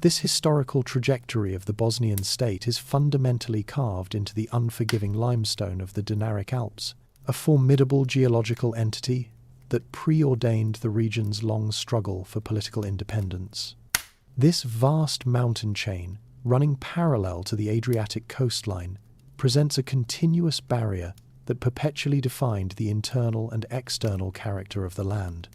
This historical trajectory of the Bosnian state is fundamentally carved into the unforgiving limestone of the Dinaric Alps, a formidable geological entity that preordained the region's long struggle for political independence. This vast mountain chain, running parallel to the Adriatic coastline, presents a continuous barrier that perpetually defined the internal and external character of the land.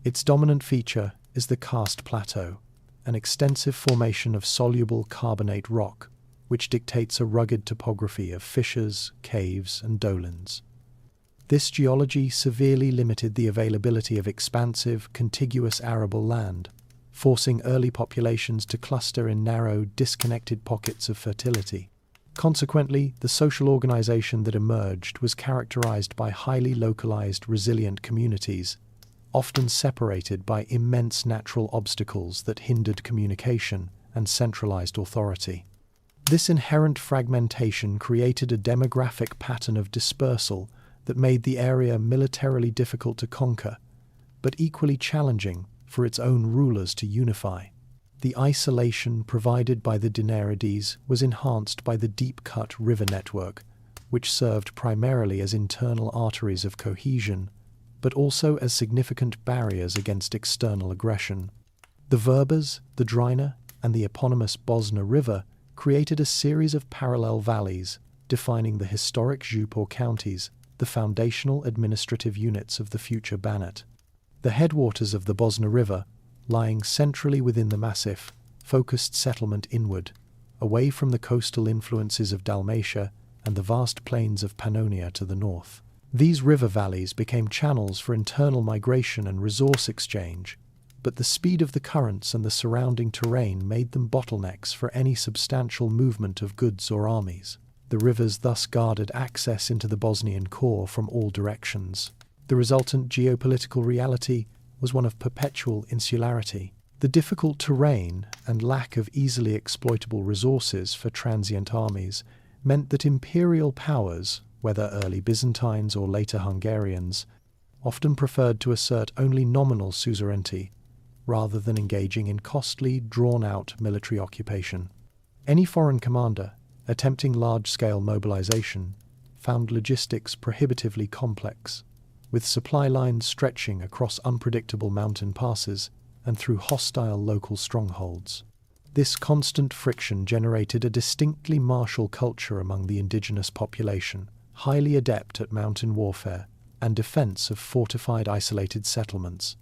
Its dominant feature is the karst plateau, an extensive formation of soluble carbonate rock, which dictates a rugged topography of fissures, caves, and dolins. This geology severely limited the availability of expansive, contiguous arable land, forcing early populations to cluster in narrow, disconnected pockets of fertility. Consequently, the social organization that emerged was characterized by highly localized, resilient communities, often separated by immense natural obstacles that hindered communication and centralized authority. This inherent fragmentation created a demographic pattern of dispersal that made the area militarily difficult to conquer, but equally challenging for its own rulers to unify. The isolation provided by the Dinarides was enhanced by the deep-cut river network, which served primarily as internal arteries of cohesion, but also as significant barriers against external aggression. The Verbas, the Drina, and the eponymous Bosna River created a series of parallel valleys, defining the historic Žup or counties, the foundational administrative units of the future Banate. The headwaters of the Bosna River, lying centrally within the massif, focused settlement inward, away from the coastal influences of Dalmatia and the vast plains of Pannonia to the north. These river valleys became channels for internal migration and resource exchange, but the speed of the currents and the surrounding terrain made them bottlenecks for any substantial movement of goods or armies. The rivers thus guarded access into the Bosnian core from all directions. The resultant geopolitical reality was one of perpetual insularity. The difficult terrain and lack of easily exploitable resources for transient armies meant that imperial powers, whether early Byzantines or later Hungarians, often preferred to assert only nominal suzerainty rather than engaging in costly, drawn-out military occupation. Any foreign commander attempting large-scale mobilization found logistics prohibitively complex, with supply lines stretching across unpredictable mountain passes and through hostile local strongholds. This constant friction generated a distinctly martial culture among the indigenous population, highly adept at mountain warfare and defense of fortified isolated settlements.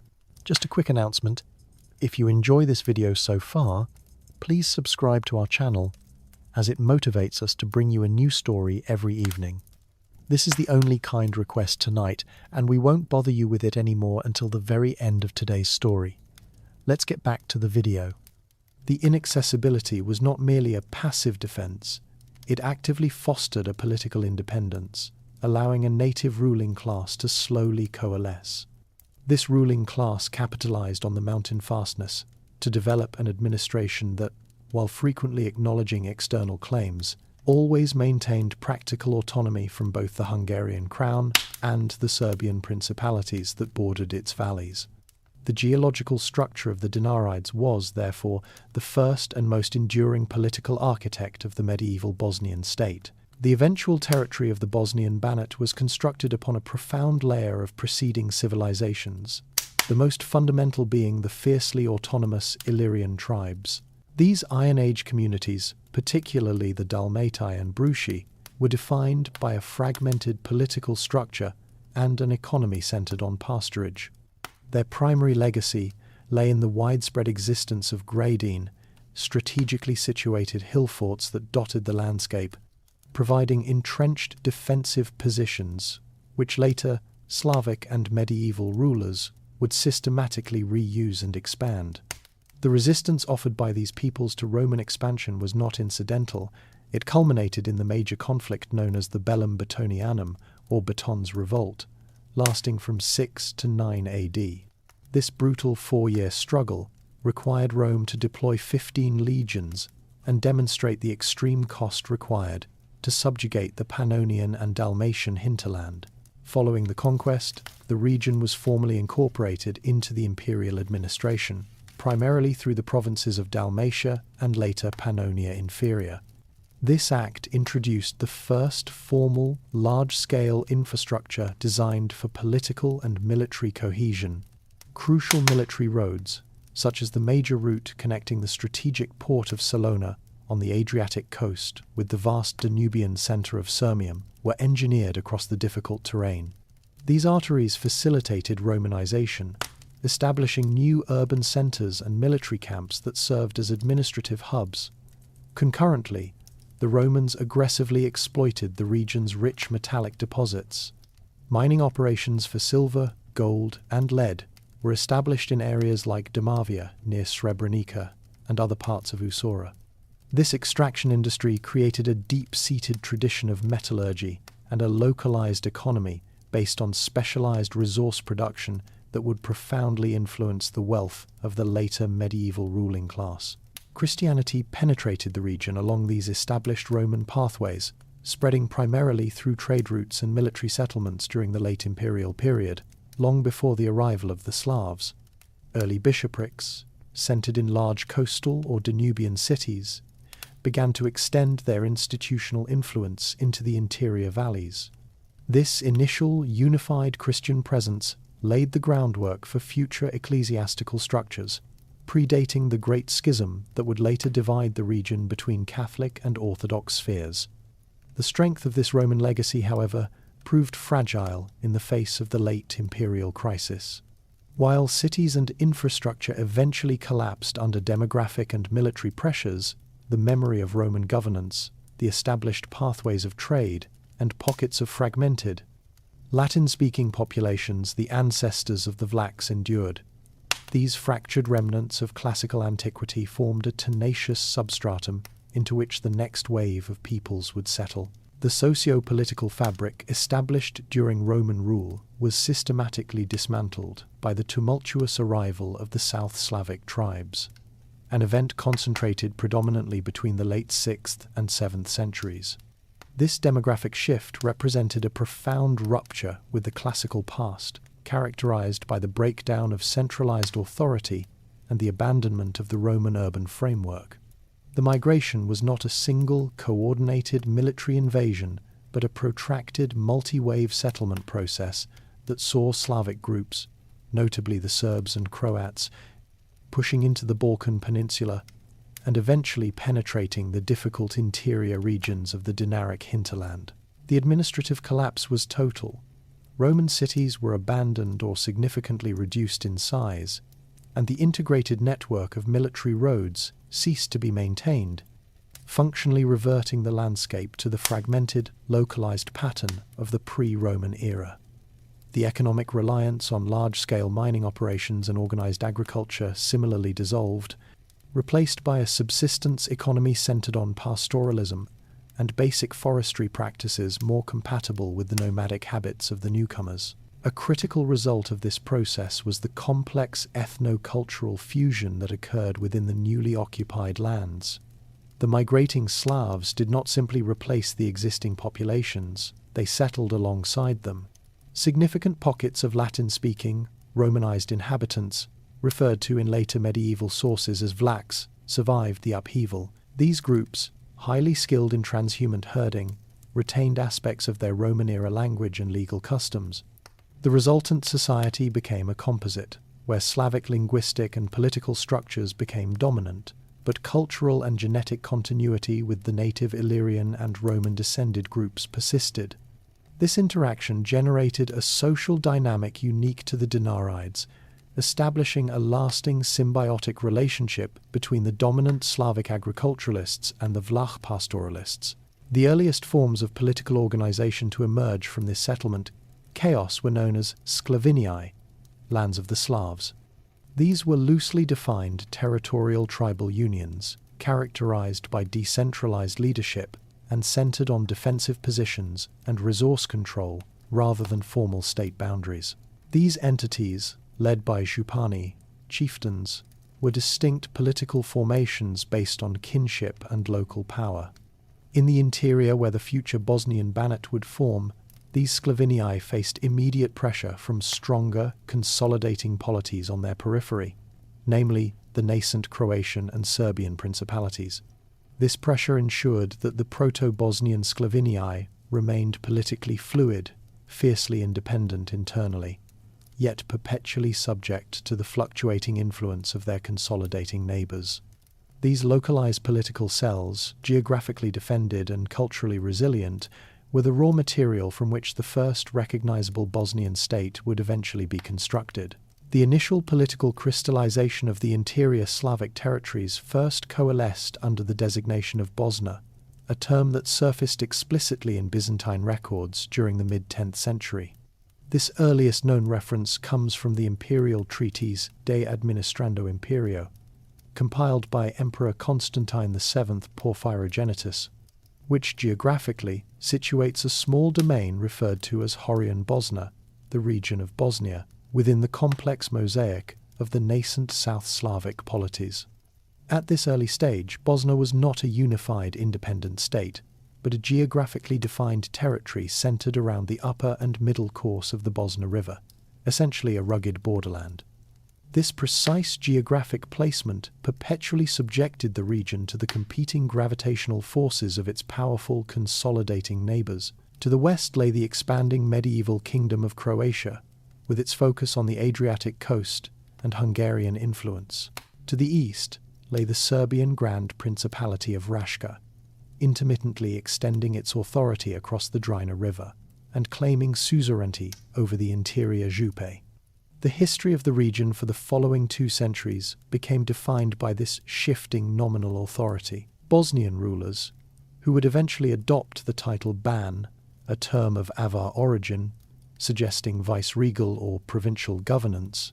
Just a quick announcement: if you enjoy this video so far, please subscribe to our channel, as it motivates us to bring you a new story every evening. This is the only kind request tonight, and we won't bother you with it anymore until the very end of today's story. Let's get back to the video. The inaccessibility was not merely a passive defense, it actively fostered a political independence, allowing a native ruling class to slowly coalesce. This ruling class capitalized on the mountain fastness to develop an administration that, while frequently acknowledging external claims, always maintained practical autonomy from both the Hungarian crown and the Serbian principalities that bordered its valleys. The geological structure of the Dinarides was, therefore, the first and most enduring political architect of the medieval Bosnian state. The eventual territory of the Bosnian Banate was constructed upon a profound layer of preceding civilizations, the most fundamental being the fiercely autonomous Illyrian tribes. These Iron Age communities, particularly the Dalmatii and Bruci, were defined by a fragmented political structure and an economy centered on pasturage. Their primary legacy lay in the widespread existence of gradine, strategically situated hill forts that dotted the landscape, providing entrenched defensive positions, which later Slavic and medieval rulers would systematically reuse and expand. The resistance offered by these peoples to Roman expansion was not incidental. It culminated in the major conflict known as the Bellum Battonianum, or Baton's Revolt, lasting from 6 to 9 AD. This brutal 4-year struggle required Rome to deploy 15 legions and demonstrate the extreme cost required to subjugate the Pannonian and Dalmatian hinterland. Following the conquest, the region was formally incorporated into the imperial administration. primarily through the provinces of Dalmatia and later Pannonia Inferior. This act introduced the first formal, large-scale infrastructure designed for political and military cohesion. Crucial military roads, such as the major route connecting the strategic port of Salona on the Adriatic coast with the vast Danubian centre of Sirmium, were engineered across the difficult terrain. These arteries facilitated Romanization, establishing new urban centres and military camps that served as administrative hubs. Concurrently, the Romans aggressively exploited the region's rich metallic deposits. Mining operations for silver, gold, and lead were established in areas like Damavia near Srebrenica and other parts of Usora. This extraction industry created a deep-seated tradition of metallurgy and a localized economy based on specialized resource production that would profoundly influence the wealth of the later medieval ruling class. Christianity penetrated the region along these established Roman pathways, spreading primarily through trade routes and military settlements during the late imperial period, long before the arrival of the Slavs. Early bishoprics, centered in large coastal or Danubian cities, began to extend their institutional influence into the interior valleys. This initial unified Christian presence laid the groundwork for future ecclesiastical structures, predating the Great Schism that would later divide the region between Catholic and Orthodox spheres. The strength of this Roman legacy, however, proved fragile in the face of the late imperial crisis. While cities and infrastructure eventually collapsed under demographic and military pressures, the memory of Roman governance, the established pathways of trade, and pockets of fragmented, Latin-speaking populations, the ancestors of the Vlachs, endured. These fractured remnants of classical antiquity formed a tenacious substratum into which the next wave of peoples would settle. The socio-political fabric established during Roman rule was systematically dismantled by the tumultuous arrival of the South Slavic tribes, an event concentrated predominantly between the late 6th and 7th centuries. This demographic shift represented a profound rupture with the classical past, characterized by the breakdown of centralized authority and the abandonment of the Roman urban framework. The migration was not a single, coordinated military invasion, but a protracted, multi-wave settlement process that saw Slavic groups, notably the Serbs and Croats, pushing into the Balkan Peninsula and eventually penetrating the difficult interior regions of the Dinaric hinterland. The administrative collapse was total. Roman cities were abandoned or significantly reduced in size, and the integrated network of military roads ceased to be maintained, functionally reverting the landscape to the fragmented, localized pattern of the pre-Roman era. The economic reliance on large-scale mining operations and organized agriculture similarly dissolved, replaced by a subsistence economy centered on pastoralism and basic forestry practices more compatible with the nomadic habits of the newcomers. A critical result of this process was the complex ethno-cultural fusion that occurred within the newly occupied lands. The migrating Slavs did not simply replace the existing populations, they settled alongside them. Significant pockets of Latin-speaking, Romanized inhabitants, referred to in later medieval sources as Vlachs, survived the upheaval. These groups, highly skilled in transhuman herding, retained aspects of their Roman-era language and legal customs. The resultant society became a composite, where Slavic linguistic and political structures became dominant, but cultural and genetic continuity with the native Illyrian and Roman-descended groups persisted. This interaction generated a social dynamic unique to the Dinarides, establishing a lasting symbiotic relationship between the dominant Slavic agriculturalists and the Vlach pastoralists. The earliest forms of political organization to emerge from this settlement chaos were known as Sclavinii, lands of the Slavs. These were loosely defined territorial tribal unions, characterized by decentralized leadership and centered on defensive positions and resource control rather than formal state boundaries. These entities, led by Župani, chieftains, were distinct political formations based on kinship and local power. In the interior where the future Bosnian Banate would form, these Sclavinii faced immediate pressure from stronger, consolidating polities on their periphery. namely the nascent Croatian and Serbian principalities. This pressure ensured that the Proto-Bosnian Sclavinii remained politically fluid, fiercely independent internally, yet perpetually subject to the fluctuating influence of their consolidating neighbours. These localized political cells, geographically defended and culturally resilient, were the raw material from which the first recognizable Bosnian state would eventually be constructed. The initial political crystallization of the interior Slavic territories first coalesced under the designation of Bosna, a term that surfaced explicitly in Byzantine records during the mid-10th century. This earliest known reference comes from the imperial treatise De Administrando Imperio, compiled by Emperor Constantine VII Porphyrogenitus, which geographically situates a small domain referred to as Horian Bosna, the region of Bosnia, within the complex mosaic of the nascent South Slavic polities. At this early stage, Bosna was not a unified independent state, but a geographically defined territory centered around the upper and middle course of the Bosna River, essentially a rugged borderland. This precise geographic placement perpetually subjected the region to the competing gravitational forces of its powerful, consolidating neighbours. To the west lay the expanding medieval kingdom of Croatia, with its focus on the Adriatic coast and Hungarian influence. To the east lay the Serbian Grand Principality of Raška, intermittently extending its authority across the Drina River and claiming suzerainty over the interior Župe. The history of the region for the following 2 centuries became defined by this shifting nominal authority. Bosnian rulers, who would eventually adopt the title Ban, a term of Avar origin, suggesting viceregal or provincial governance,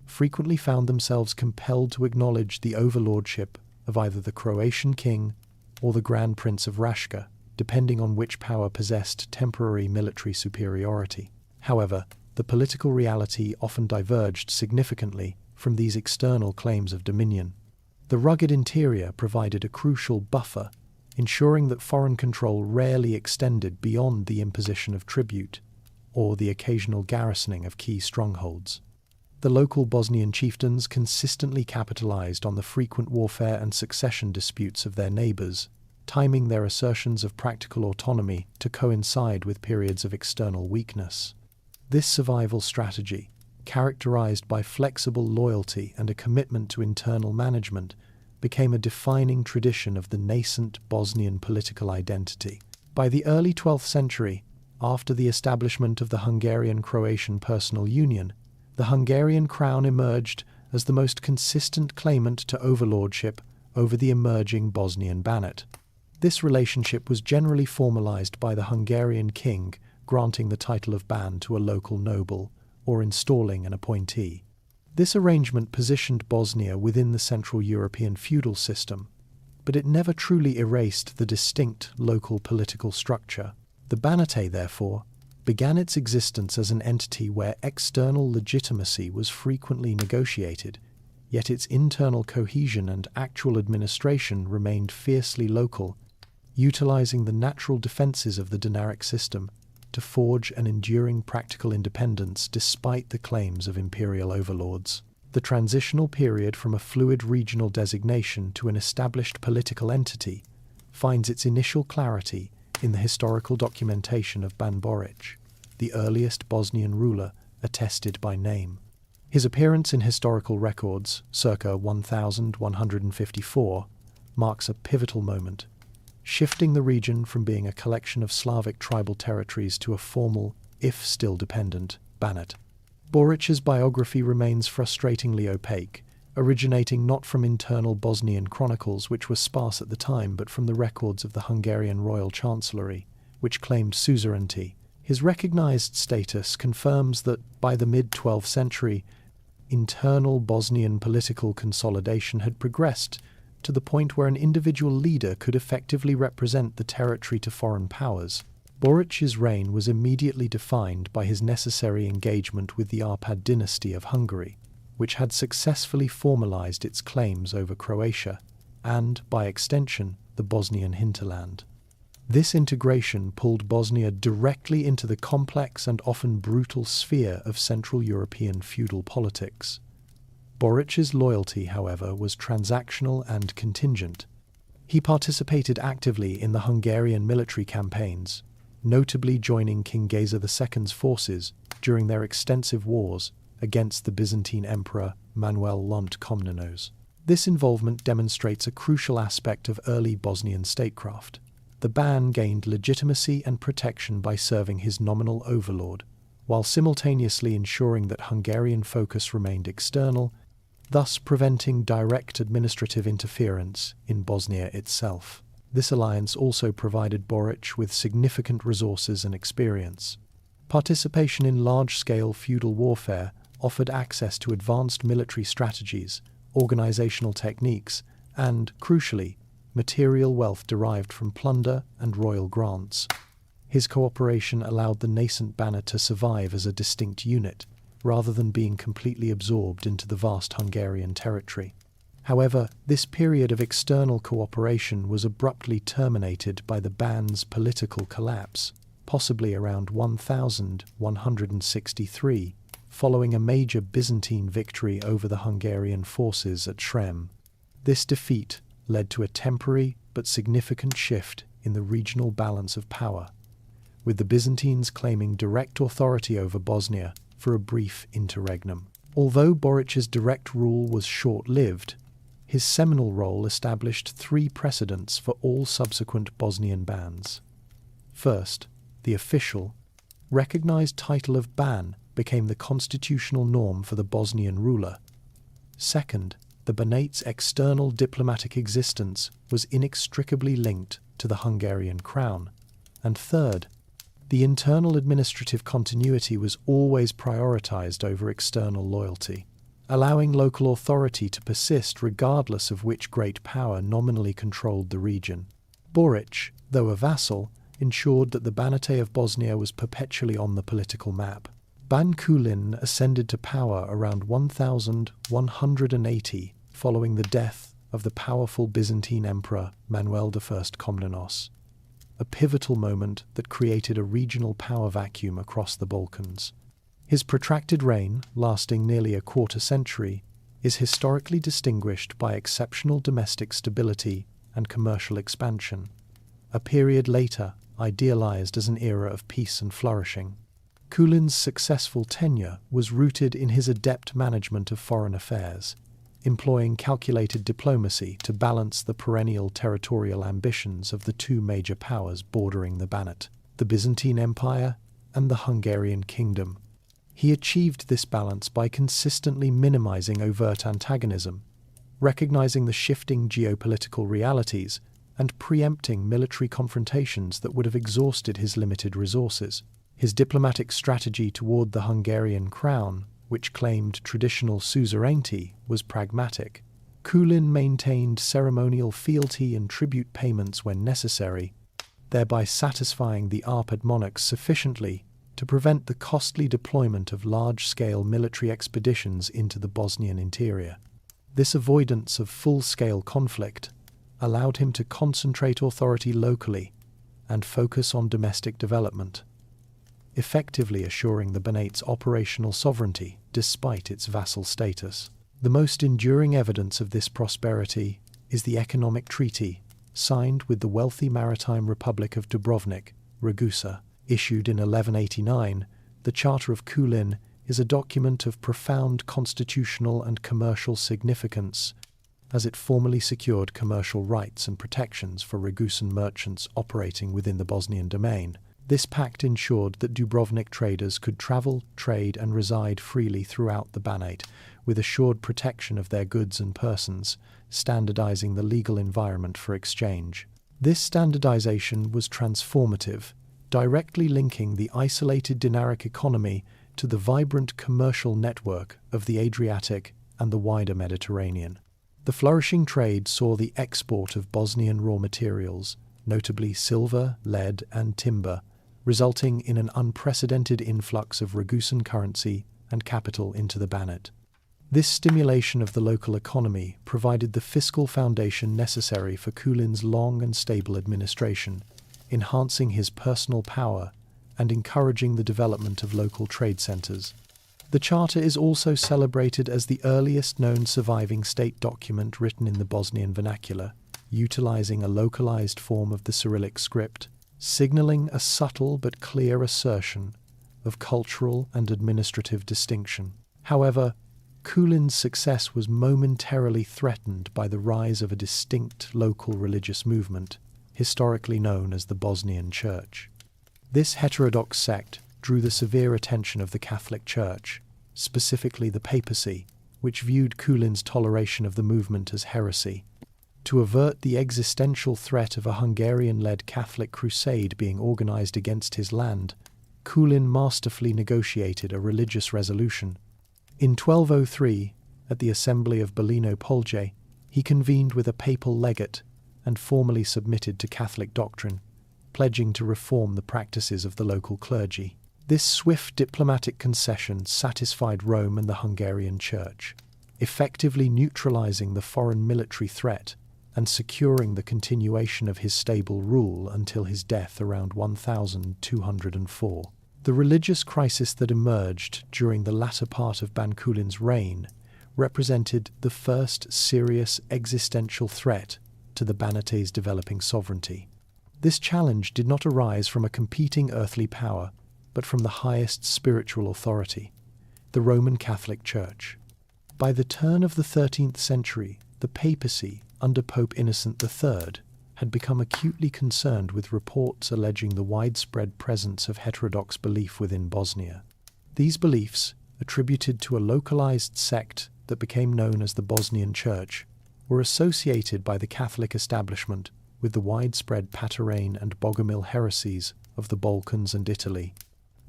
frequently found themselves compelled to acknowledge the overlordship of either the Croatian king or the Grand Prince of Raška, depending on which power possessed temporary military superiority. However, the political reality often diverged significantly from these external claims of dominion. The rugged interior provided a crucial buffer, ensuring that foreign control rarely extended beyond the imposition of tribute or the occasional garrisoning of key strongholds. The local Bosnian chieftains consistently capitalized on the frequent warfare and succession disputes of their neighbors, timing their assertions of practical autonomy to coincide with periods of external weakness. This survival strategy, characterized by flexible loyalty and a commitment to internal management, became a defining tradition of the nascent Bosnian political identity. By the early 12th century, after the establishment of the Hungarian-Croatian personal union, the Hungarian crown emerged as the most consistent claimant to overlordship over the emerging Bosnian Banate. This relationship was generally formalized by the Hungarian king granting the title of Ban to a local noble or installing an appointee. This arrangement positioned Bosnia within the Central European feudal system, but it never truly erased the distinct local political structure. The Banate, therefore, began its existence as an entity where external legitimacy was frequently negotiated, yet its internal cohesion and actual administration remained fiercely local, utilizing the natural defenses of the dinaric system to forge an enduring practical independence despite the claims of imperial overlords. The transitional period from a fluid regional designation to an established political entity finds its initial clarity in the historical documentation of Ban Borić, the earliest Bosnian ruler attested by name. His appearance in historical records, circa 1154, marks a pivotal moment, shifting the region from being a collection of Slavic tribal territories to a formal, if still dependent, Banate. Boric's biography remains frustratingly opaque, originating not from internal Bosnian chronicles, which were sparse at the time, but from the records of the Hungarian royal chancellery, which claimed suzerainty. His recognized status confirms that, by the mid-12th century, internal Bosnian political consolidation had progressed to the point where an individual leader could effectively represent the territory to foreign powers. Boric's reign was immediately defined by his necessary engagement with the Arpad dynasty of Hungary, which had successfully formalized its claims over Croatia and, by extension, the Bosnian hinterland. This integration pulled Bosnia directly into the complex and often brutal sphere of Central European feudal politics. Boric's loyalty, however, was transactional and contingent. He participated actively in the Hungarian military campaigns, notably joining King Géza II's forces during their extensive wars against the Byzantine Emperor Manuel Komnenos. This involvement demonstrates a crucial aspect of early Bosnian statecraft. The Ban gained legitimacy and protection by serving his nominal overlord, while simultaneously ensuring that Hungarian focus remained external, thus preventing direct administrative interference in Bosnia itself. This alliance also provided Boric with significant resources and experience. Participation in large-scale feudal warfare offered access to advanced military strategies, organizational techniques, and, crucially, material wealth derived from plunder and royal grants. His cooperation allowed the nascent Banate to survive as a distinct unit, rather than being completely absorbed into the vast Hungarian territory. However, this period of external cooperation was abruptly terminated by the Ban's political collapse, possibly around 1163, following a major Byzantine victory over the Hungarian forces at Srebrenica. This defeat led to a temporary but significant shift in the regional balance of power, with the Byzantines claiming direct authority over Bosnia for a brief interregnum. Although Boric's direct rule was short-lived, his seminal role established three precedents for all subsequent Bosnian bans. First, the official, recognized title of Ban became the constitutional norm for the Bosnian ruler. Second, the Banate's external diplomatic existence was inextricably linked to the Hungarian crown. And third, the internal administrative continuity was always prioritized over external loyalty, allowing local authority to persist regardless of which great power nominally controlled the region. Boric, though a vassal, ensured that the Banate of Bosnia was perpetually on the political map. Ban Kulin ascended to power around 1180 following the death of the powerful Byzantine Emperor Manuel I Komnenos, a pivotal moment that created a regional power vacuum across the Balkans. His protracted reign, lasting nearly a quarter century, is historically distinguished by exceptional domestic stability and commercial expansion, a period later idealized as an era of peace and flourishing. Kulin's successful tenure was rooted in his adept management of foreign affairs, employing calculated diplomacy to balance the perennial territorial ambitions of the two major powers bordering the Banate, the Byzantine Empire and the Hungarian Kingdom. He achieved this balance by consistently minimizing overt antagonism, recognizing the shifting geopolitical realities, and preempting military confrontations that would have exhausted his limited resources. His diplomatic strategy toward the Hungarian crown, which claimed traditional suzerainty, was pragmatic. Kulin maintained ceremonial fealty and tribute payments when necessary, thereby satisfying the Arpad monarchs sufficiently to prevent the costly deployment of large-scale military expeditions into the Bosnian interior. This avoidance of full-scale conflict allowed him to concentrate authority locally and focus on domestic development, effectively assuring the Banate's operational sovereignty despite its vassal status. The most enduring evidence of this prosperity is the economic treaty signed with the wealthy maritime Republic of Dubrovnik, Ragusa. Issued in 1189, the Charter of Kulin is a document of profound constitutional and commercial significance, as it formally secured commercial rights and protections for Ragusan merchants operating within the Bosnian domain. This pact ensured that Dubrovnik traders could travel, trade, and reside freely throughout the Banate, with assured protection of their goods and persons, standardizing the legal environment for exchange. This standardization was transformative, directly linking the isolated dinaric economy to the vibrant commercial network of the Adriatic and the wider Mediterranean. The flourishing trade saw the export of Bosnian raw materials, notably silver, lead, and timber, resulting in an unprecedented influx of Ragusan currency and capital into the Banate. This stimulation of the local economy provided the fiscal foundation necessary for Kulin's long and stable administration, enhancing his personal power and encouraging the development of local trade centers. The charter is also celebrated as the earliest known surviving state document written in the Bosnian vernacular, utilizing a localized form of the Cyrillic script, signaling a subtle but clear assertion of cultural and administrative distinction. However, Kulin's success was momentarily threatened by the rise of a distinct local religious movement, historically known as the Bosnian Church. This heterodox sect drew the severe attention of the Catholic Church, specifically the papacy, which viewed Kulin's toleration of the movement as heresy. To avert the existential threat of a Hungarian-led Catholic crusade being organized against his land, Kulin masterfully negotiated a religious resolution. In 1203, at the Assembly of Belino-Polje, he convened with a papal legate and formally submitted to Catholic doctrine, pledging to reform the practices of the local clergy. This swift diplomatic concession satisfied Rome and the Hungarian Church, effectively neutralizing the foreign military threat and securing the continuation of his stable rule until his death around 1204. The religious crisis that emerged during the latter part of Ban Kulin's reign represented the first serious existential threat to the Banate's developing sovereignty. This challenge did not arise from a competing earthly power, but from the highest spiritual authority, the Roman Catholic Church. By the turn of the 13th century, the papacy, under Pope Innocent III, had become acutely concerned with reports alleging the widespread presence of heterodox belief within Bosnia. These beliefs, attributed to a localized sect that became known as the Bosnian Church, were associated by the Catholic establishment with the widespread Paterane and Bogomil heresies of the Balkans and Italy.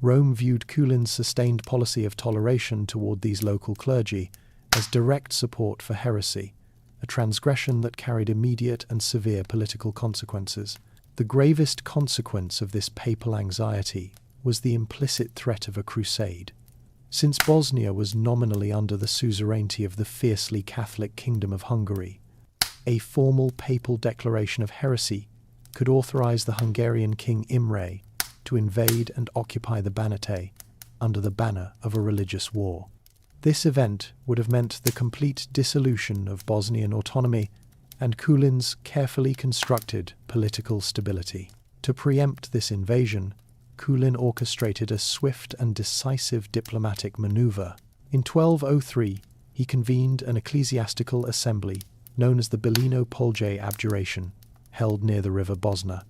Rome viewed Kulin's sustained policy of toleration toward these local clergy as direct support for heresy, a transgression that carried immediate and severe political consequences. The gravest consequence of this papal anxiety was the implicit threat of a crusade. Since Bosnia was nominally under the suzerainty of the fiercely Catholic Kingdom of Hungary, a formal papal declaration of heresy could authorize the Hungarian King Imre to invade and occupy the Banate under the banner of a religious war. This event would have meant the complete dissolution of Bosnian autonomy and Kulin's carefully constructed political stability. To preempt this invasion, Kulin orchestrated a swift and decisive diplomatic maneuver. In 1203, he convened an ecclesiastical assembly known as the Belino-Polje Abjuration, held near the river Bosna.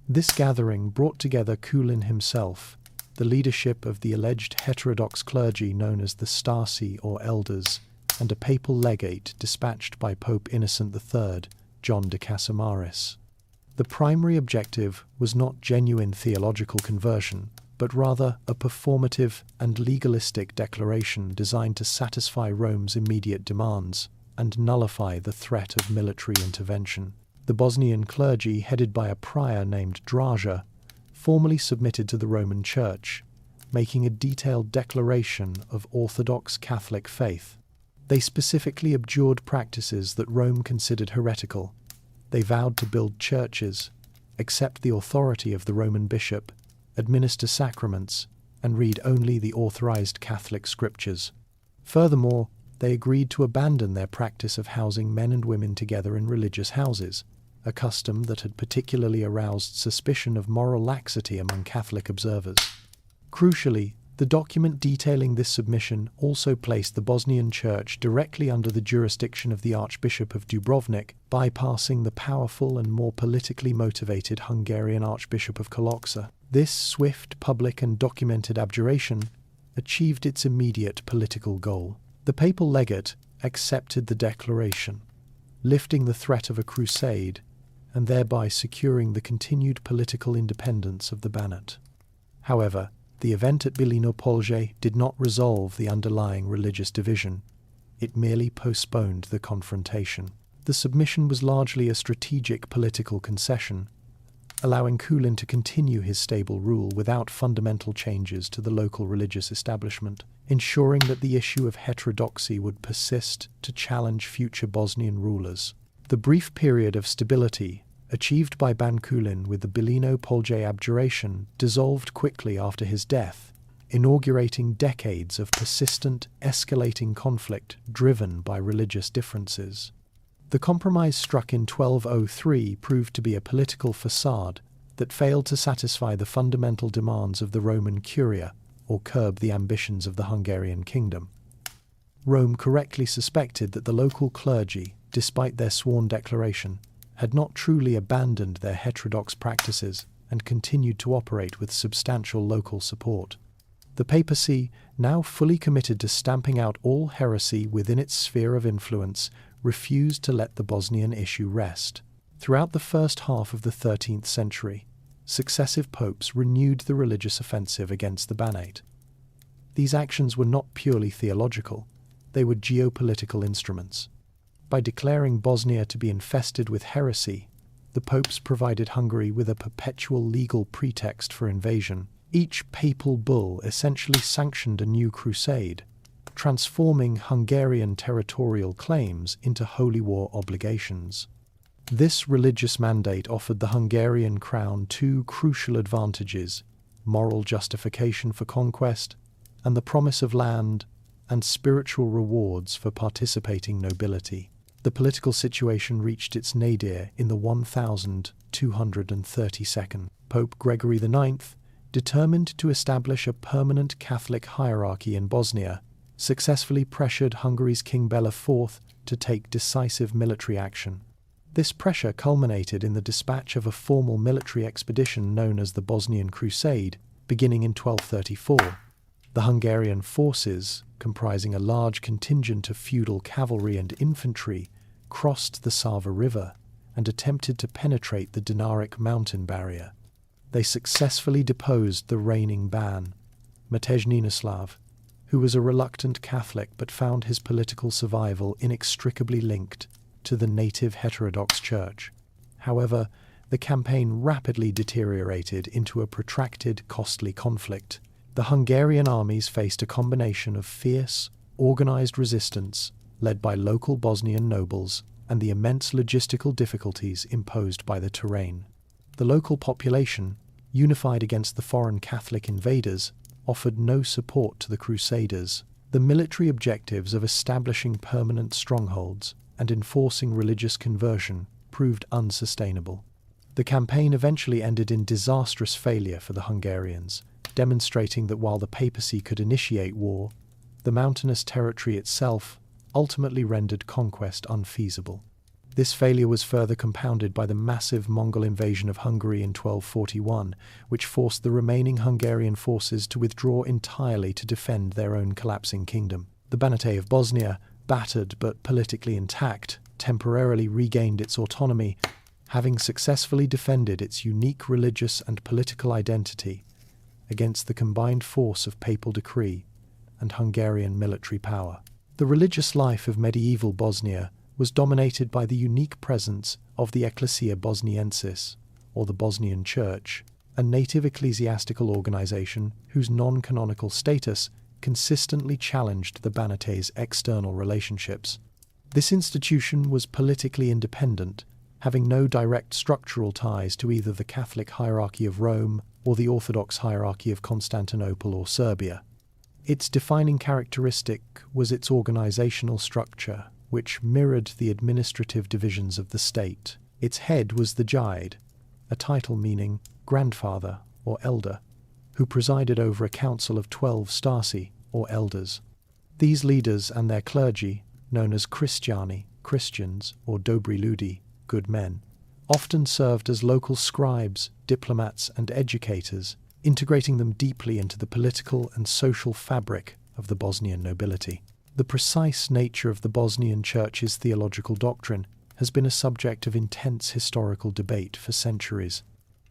This gathering brought together Kulin himself, the leadership of the alleged heterodox clergy known as the stećci or elders, and a papal legate dispatched by Pope Innocent III, John de Casamaris. The primary objective was not genuine theological conversion, but rather a performative and legalistic declaration designed to satisfy Rome's immediate demands and nullify the threat of military intervention. The Bosnian clergy, headed by a prior named Draža, formally submitted to the Roman Church, making a detailed declaration of Orthodox Catholic faith. They specifically abjured practices that Rome considered heretical. They vowed to build churches, accept the authority of the Roman bishop, administer sacraments, and read only the authorized Catholic scriptures. Furthermore, they agreed to abandon their practice of housing men and women together in religious houses, a custom that had particularly aroused suspicion of moral laxity among Catholic observers. Crucially, the document detailing this submission also placed the Bosnian Church directly under the jurisdiction of the Archbishop of Dubrovnik, bypassing the powerful and more politically motivated Hungarian Archbishop of Kalocsa. This swift, public and documented abjuration achieved its immediate political goal. The papal legate accepted the declaration, lifting the threat of a crusade and thereby securing the continued political independence of the Banat. However, the event at Belino-Polje did not resolve the underlying religious division. It merely postponed the confrontation. The submission was largely a strategic political concession, allowing Kulin to continue his stable rule without fundamental changes to the local religious establishment, ensuring that the issue of heterodoxy would persist to challenge future Bosnian rulers. The brief period of stability achieved by Ban Kulin with the Belino-Polje abjuration dissolved quickly after his death, inaugurating decades of persistent, escalating conflict driven by religious differences. The compromise struck in 1203 proved to be a political facade that failed to satisfy the fundamental demands of the Roman Curia or curb the ambitions of the Hungarian kingdom. Rome correctly suspected that the local clergy, despite their sworn declaration, had not truly abandoned their heterodox practices and continued to operate with substantial local support. The papacy, now fully committed to stamping out all heresy within its sphere of influence, refused to let the Bosnian issue rest. Throughout the first half of the 13th century, successive popes renewed the religious offensive against the Banate. These actions were not purely theological, they were geopolitical instruments. By declaring Bosnia to be infested with heresy, the popes provided Hungary with a perpetual legal pretext for invasion. Each papal bull essentially sanctioned a new crusade, transforming Hungarian territorial claims into holy war obligations. This religious mandate offered the Hungarian crown two crucial advantages: moral justification for conquest and the promise of land and spiritual rewards for participating nobility. The political situation reached its nadir in the 1232. Pope Gregory IX, determined to establish a permanent Catholic hierarchy in Bosnia, successfully pressured Hungary's King Bela IV to take decisive military action. This pressure culminated in the dispatch of a formal military expedition known as the Bosnian Crusade, beginning in 1234. The Hungarian forces, comprising a large contingent of feudal cavalry and infantry, crossed the Sava River and attempted to penetrate the Dinaric mountain barrier. They successfully deposed the reigning Ban, Matej Ninoslav, who was a reluctant Catholic but found his political survival inextricably linked to the native heterodox church. However, the campaign rapidly deteriorated into a protracted, costly conflict. The Hungarian armies faced a combination of fierce, organized resistance led by local Bosnian nobles and the immense logistical difficulties imposed by the terrain. The local population, unified against the foreign Catholic invaders, offered no support to the Crusaders. The military objectives of establishing permanent strongholds and enforcing religious conversion proved unsustainable. The campaign eventually ended in disastrous failure for the Hungarians, demonstrating that while the papacy could initiate war, the mountainous territory itself ultimately rendered conquest unfeasible. This failure was further compounded by the massive Mongol invasion of Hungary in 1241, which forced the remaining Hungarian forces to withdraw entirely to defend their own collapsing kingdom. The Banate of Bosnia, battered but politically intact, temporarily regained its autonomy, having successfully defended its unique religious and political identity against the combined force of papal decree and Hungarian military power. The religious life of medieval Bosnia was dominated by the unique presence of the Ecclesia Bosniensis, or the Bosnian Church, a native ecclesiastical organization whose non-canonical status consistently challenged the Banate's external relationships. This institution was politically independent, having no direct structural ties to either the Catholic hierarchy of Rome or the Orthodox hierarchy of Constantinople or Serbia. Its defining characteristic was its organizational structure, which mirrored the administrative divisions of the state. Its head was the Gide, a title meaning grandfather or elder, who presided over a council of 12 starci, or elders. These leaders and their clergy, known as Christiani, Christians, or Dobri Ljudi, good men, often served as local scribes, diplomats, and educators, integrating them deeply into the political and social fabric of the Bosnian nobility. The precise nature of the Bosnian Church's theological doctrine has been a subject of intense historical debate for centuries.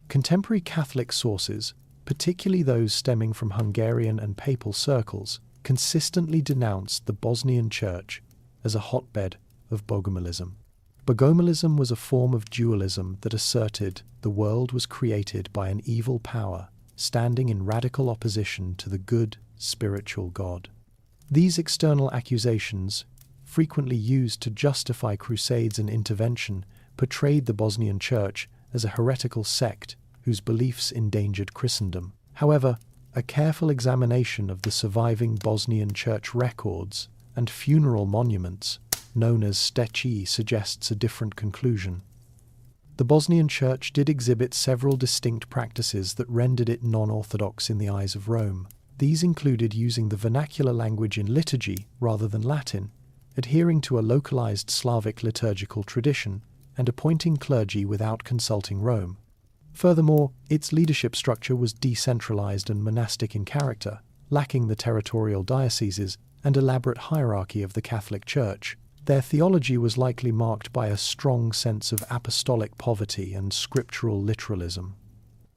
Contemporary Catholic sources, particularly those stemming from Hungarian and papal circles, consistently denounced the Bosnian Church as a hotbed of Bogomilism. Bogomilism was a form of dualism that asserted the world was created by an evil power, standing in radical opposition to the good, spiritual God. These external accusations, frequently used to justify crusades and intervention, portrayed the Bosnian Church as a heretical sect whose beliefs endangered Christendom. However, A careful examination of the surviving Bosnian Church records and funeral monuments, known as stećci, suggests a different conclusion. The Bosnian Church did exhibit several distinct practices that rendered it non-orthodox in the eyes of Rome. These included using the vernacular language in liturgy rather than Latin, adhering to a localized Slavic liturgical tradition, and appointing clergy without consulting Rome. Furthermore, its leadership structure was decentralized and monastic in character, lacking the territorial dioceses and elaborate hierarchy of the Catholic Church. Their theology was likely marked by a strong sense of apostolic poverty and scriptural literalism.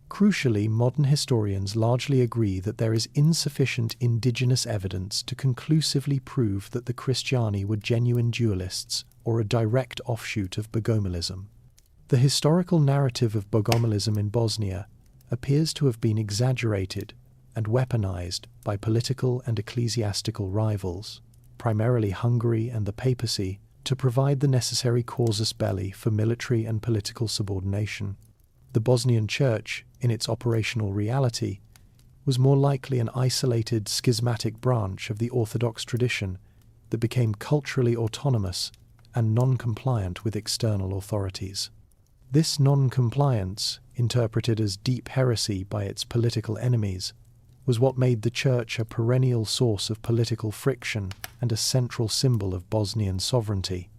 Crucially, modern historians largely agree that there is insufficient indigenous evidence to conclusively prove that the Cristiani were genuine dualists or a direct offshoot of Bogomilism. The historical narrative of Bogomilism in Bosnia appears to have been exaggerated and weaponized by political and ecclesiastical rivals, primarily Hungary and the papacy, to provide the necessary casus belli for military and political subordination. The Bosnian Church, in its operational reality, was more likely an isolated, schismatic branch of the Orthodox tradition that became culturally autonomous and non-compliant with external authorities. This non-compliance, interpreted as deep heresy by its political enemies, was what made the Church a perennial source of political friction and a central symbol of Bosnian sovereignty.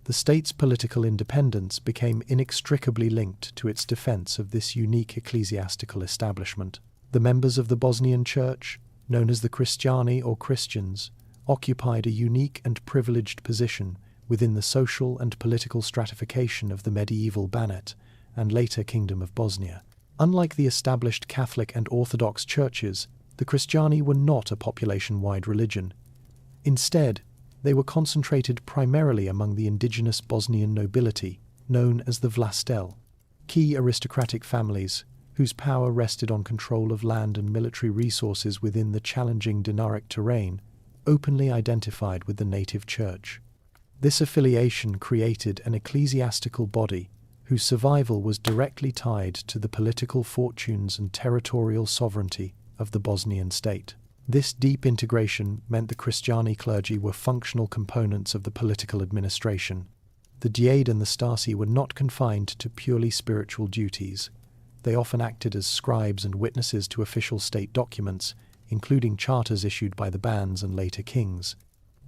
The state's political independence became inextricably linked to its defense of this unique ecclesiastical establishment. The members of the Bosnian Church, known as the Cristiani or Christians, occupied a unique and privileged position within the social and political stratification of the medieval Banate and later Kingdom of Bosnia. Unlike the established Catholic and Orthodox churches, the Cristiani were not a population-wide religion. Instead, they were concentrated primarily among the indigenous Bosnian nobility, known as the Vlastel, key aristocratic families whose power rested on control of land and military resources within the challenging Dinaric terrain, openly identified with the native church. This affiliation created an ecclesiastical body whose survival was directly tied to the political fortunes and territorial sovereignty of the Bosnian state. This deep integration meant the Cristiani clergy were functional components of the political administration. The Diade and the Stasi were not confined to purely spiritual duties. They often acted as scribes and witnesses to official state documents, including charters issued by the bands and later kings.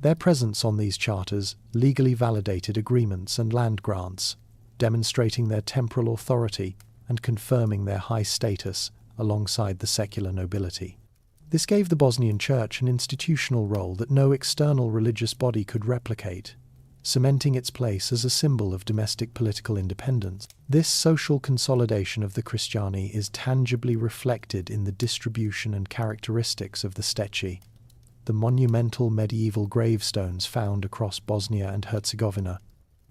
Their presence on these charters legally validated agreements and land grants, demonstrating their temporal authority and confirming their high status alongside the secular nobility. This gave the Bosnian Church an institutional role that no external religious body could replicate, cementing its place as a symbol of domestic political independence. This social consolidation of the Cristiani is tangibly reflected in the distribution and characteristics of the stećci, the monumental medieval gravestones found across Bosnia and Herzegovina.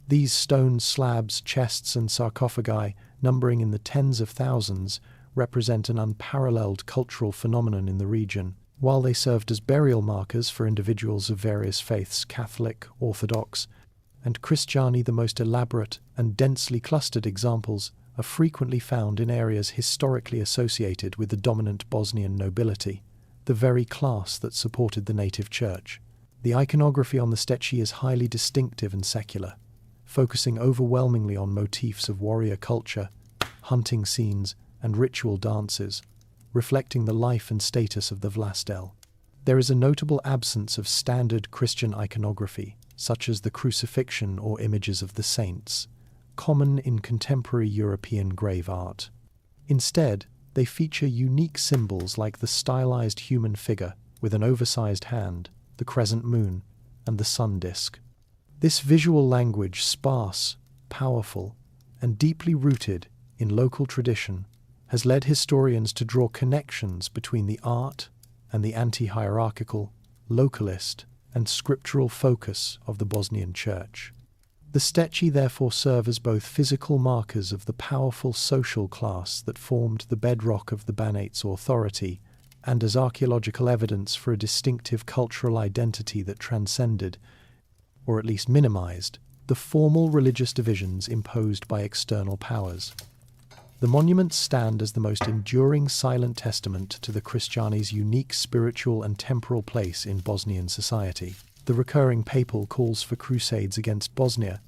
These stone slabs, chests, and sarcophagi, numbering in the tens of thousands, represent an unparalleled cultural phenomenon in the region. While they served as burial markers for individuals of various faiths, Catholic, Orthodox, and Cristiani, the most elaborate and densely clustered examples are frequently found in areas historically associated with the dominant Bosnian nobility, the very class that supported the native church. The iconography on the stećci is highly distinctive and secular, focusing overwhelmingly on motifs of warrior culture, hunting scenes, and ritual dances, reflecting the life and status of the Vlastel. There is a notable absence of standard Christian iconography, such as the crucifixion or images of the saints, common in contemporary European grave art. Instead, they feature unique symbols like the stylized human figure with an oversized hand, the crescent moon, and the sun disk. This visual language, sparse, powerful, and deeply rooted in local tradition, has led historians to draw connections between the art and the anti-hierarchical, localist, and scriptural focus of the Bosnian Church. The stećci therefore serve as both physical markers of the powerful social class that formed the bedrock of the Banate's authority, and as archaeological evidence for a distinctive cultural identity that transcended, or at least minimized, the formal religious divisions imposed by external powers. The monuments stand as the most enduring silent testament to the Christiani's unique spiritual and temporal place in Bosnian society. The recurring papal calls for crusades against Bosnia,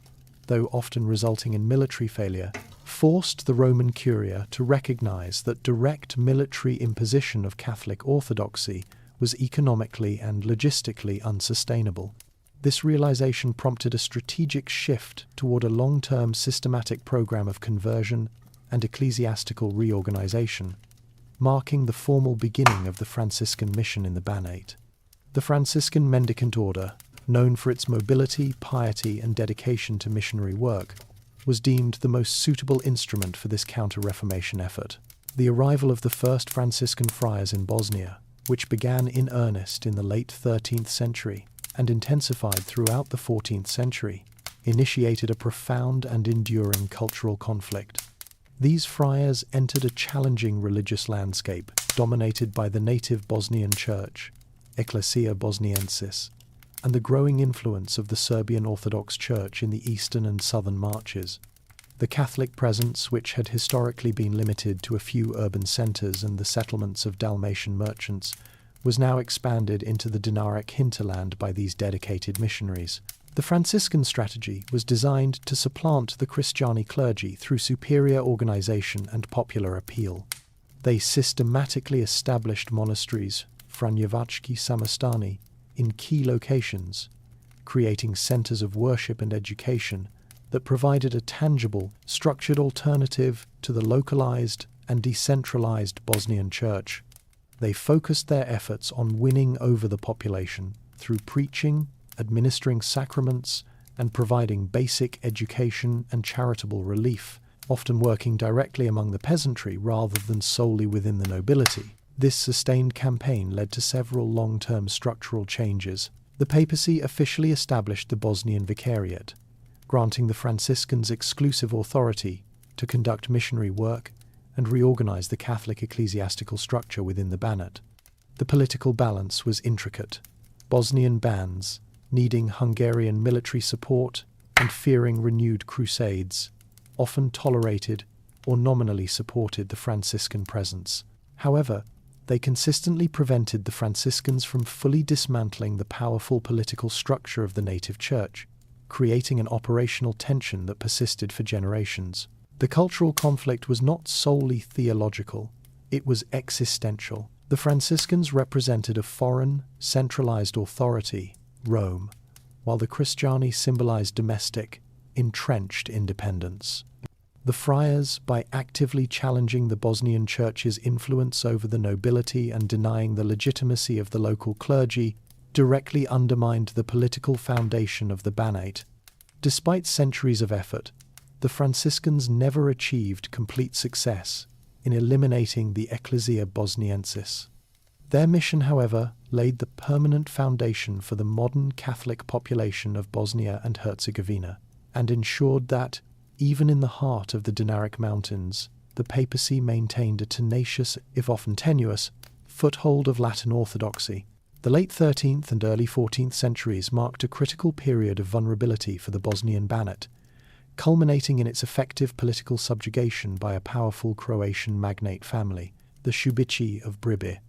though often resulting in military failure, forced the Roman Curia to recognize that direct military imposition of Catholic orthodoxy was economically and logistically unsustainable. This realization prompted a strategic shift toward a long-term systematic program of conversion and ecclesiastical reorganization, marking the formal beginning of the Franciscan mission in the Banate. The Franciscan mendicant order, known for its mobility, piety, and dedication to missionary work, was deemed the most suitable instrument for this counter-Reformation effort. The arrival of the first Franciscan friars in Bosnia, which began in earnest in the late 13th century and intensified throughout the 14th century, initiated a profound and enduring cultural conflict. These friars entered a challenging religious landscape dominated by the native Bosnian Church, Ecclesia Bosniensis, and the growing influence of the Serbian Orthodox Church in the eastern and southern marches. The Catholic presence, which had historically been limited to a few urban centres and the settlements of Dalmatian merchants, was now expanded into the Dinaric hinterland by these dedicated missionaries. The Franciscan strategy was designed to supplant the Christiani clergy through superior organization and popular appeal. They systematically established monasteries, Franjevački samostani, in key locations, creating centers of worship and education that provided a tangible, structured alternative to the localized and decentralized Bosnian Church. They focused their efforts on winning over the population through preaching, administering sacraments, and providing basic education and charitable relief, often working directly among the peasantry rather than solely within the nobility. This sustained campaign led to several long-term structural changes. The papacy officially established the Bosnian Vicariate, granting the Franciscans exclusive authority to conduct missionary work and reorganize the Catholic ecclesiastical structure within the Banate. The political balance was intricate. Bosnian bands, needing Hungarian military support and fearing renewed crusades, often tolerated or nominally supported the Franciscan presence. However, they consistently prevented the Franciscans from fully dismantling the powerful political structure of the native church, creating an operational tension that persisted for generations. The cultural conflict was not solely theological, it was existential. The Franciscans represented a foreign, centralized authority, Rome, while the Christiani symbolized domestic, entrenched independence. The friars, by actively challenging the Bosnian Church's influence over the nobility and denying the legitimacy of the local clergy, directly undermined the political foundation of the Banate. Despite centuries of effort, the Franciscans never achieved complete success in eliminating the Ecclesia Bosniensis. Their mission, however, laid the permanent foundation for the modern Catholic population of Bosnia and Herzegovina, and ensured that, even in the heart of the Dinaric Mountains, the papacy maintained a tenacious, if often tenuous, foothold of Latin orthodoxy. The late 13th and early 14th centuries marked a critical period of vulnerability for the Bosnian Banate, culminating in its effective political subjugation by a powerful Croatian magnate family, the Stećci of Bribir.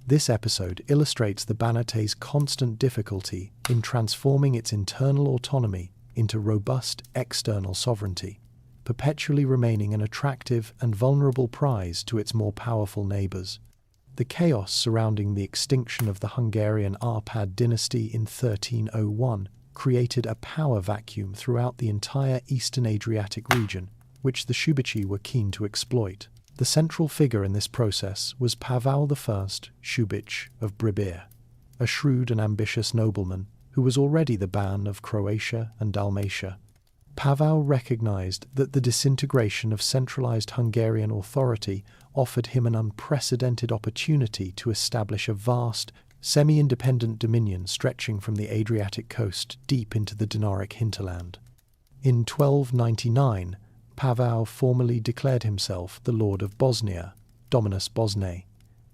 This episode illustrates the Banate's constant difficulty in transforming its internal autonomy into robust external sovereignty, perpetually remaining an attractive and vulnerable prize to its more powerful neighbours. The chaos surrounding the extinction of the Hungarian Arpad dynasty in 1301 created a power vacuum throughout the entire eastern Adriatic region, which the Stećci were keen to exploit. The central figure in this process was Pavel I Stećci of Bribir, a shrewd and ambitious nobleman who was already the Ban of Croatia and Dalmatia. Pavel recognized that the disintegration of centralized Hungarian authority offered him an unprecedented opportunity to establish a vast, semi-independent dominion stretching from the Adriatic coast deep into the Dinaric hinterland. In 1299, Pavel formally declared himself the Lord of Bosnia, Dominus Bosniae,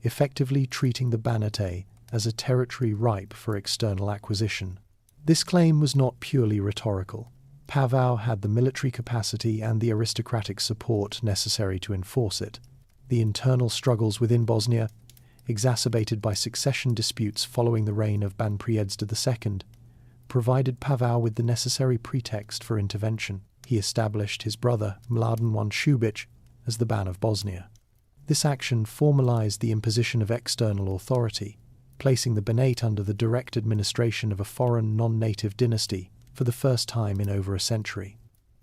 effectively treating the Banate as a territory ripe for external acquisition. This claim was not purely rhetorical. Paweł had the military capacity and the aristocratic support necessary to enforce it. The internal struggles within Bosnia, exacerbated by succession disputes following the reign of Ban Prijezda II, provided Paweł with the necessary pretext for intervention. He established his brother, Mladen I Shubić, as the Ban of Bosnia. This action formalized the imposition of external authority, placing the Banate under the direct administration of a foreign non-native dynasty for the first time in over a century.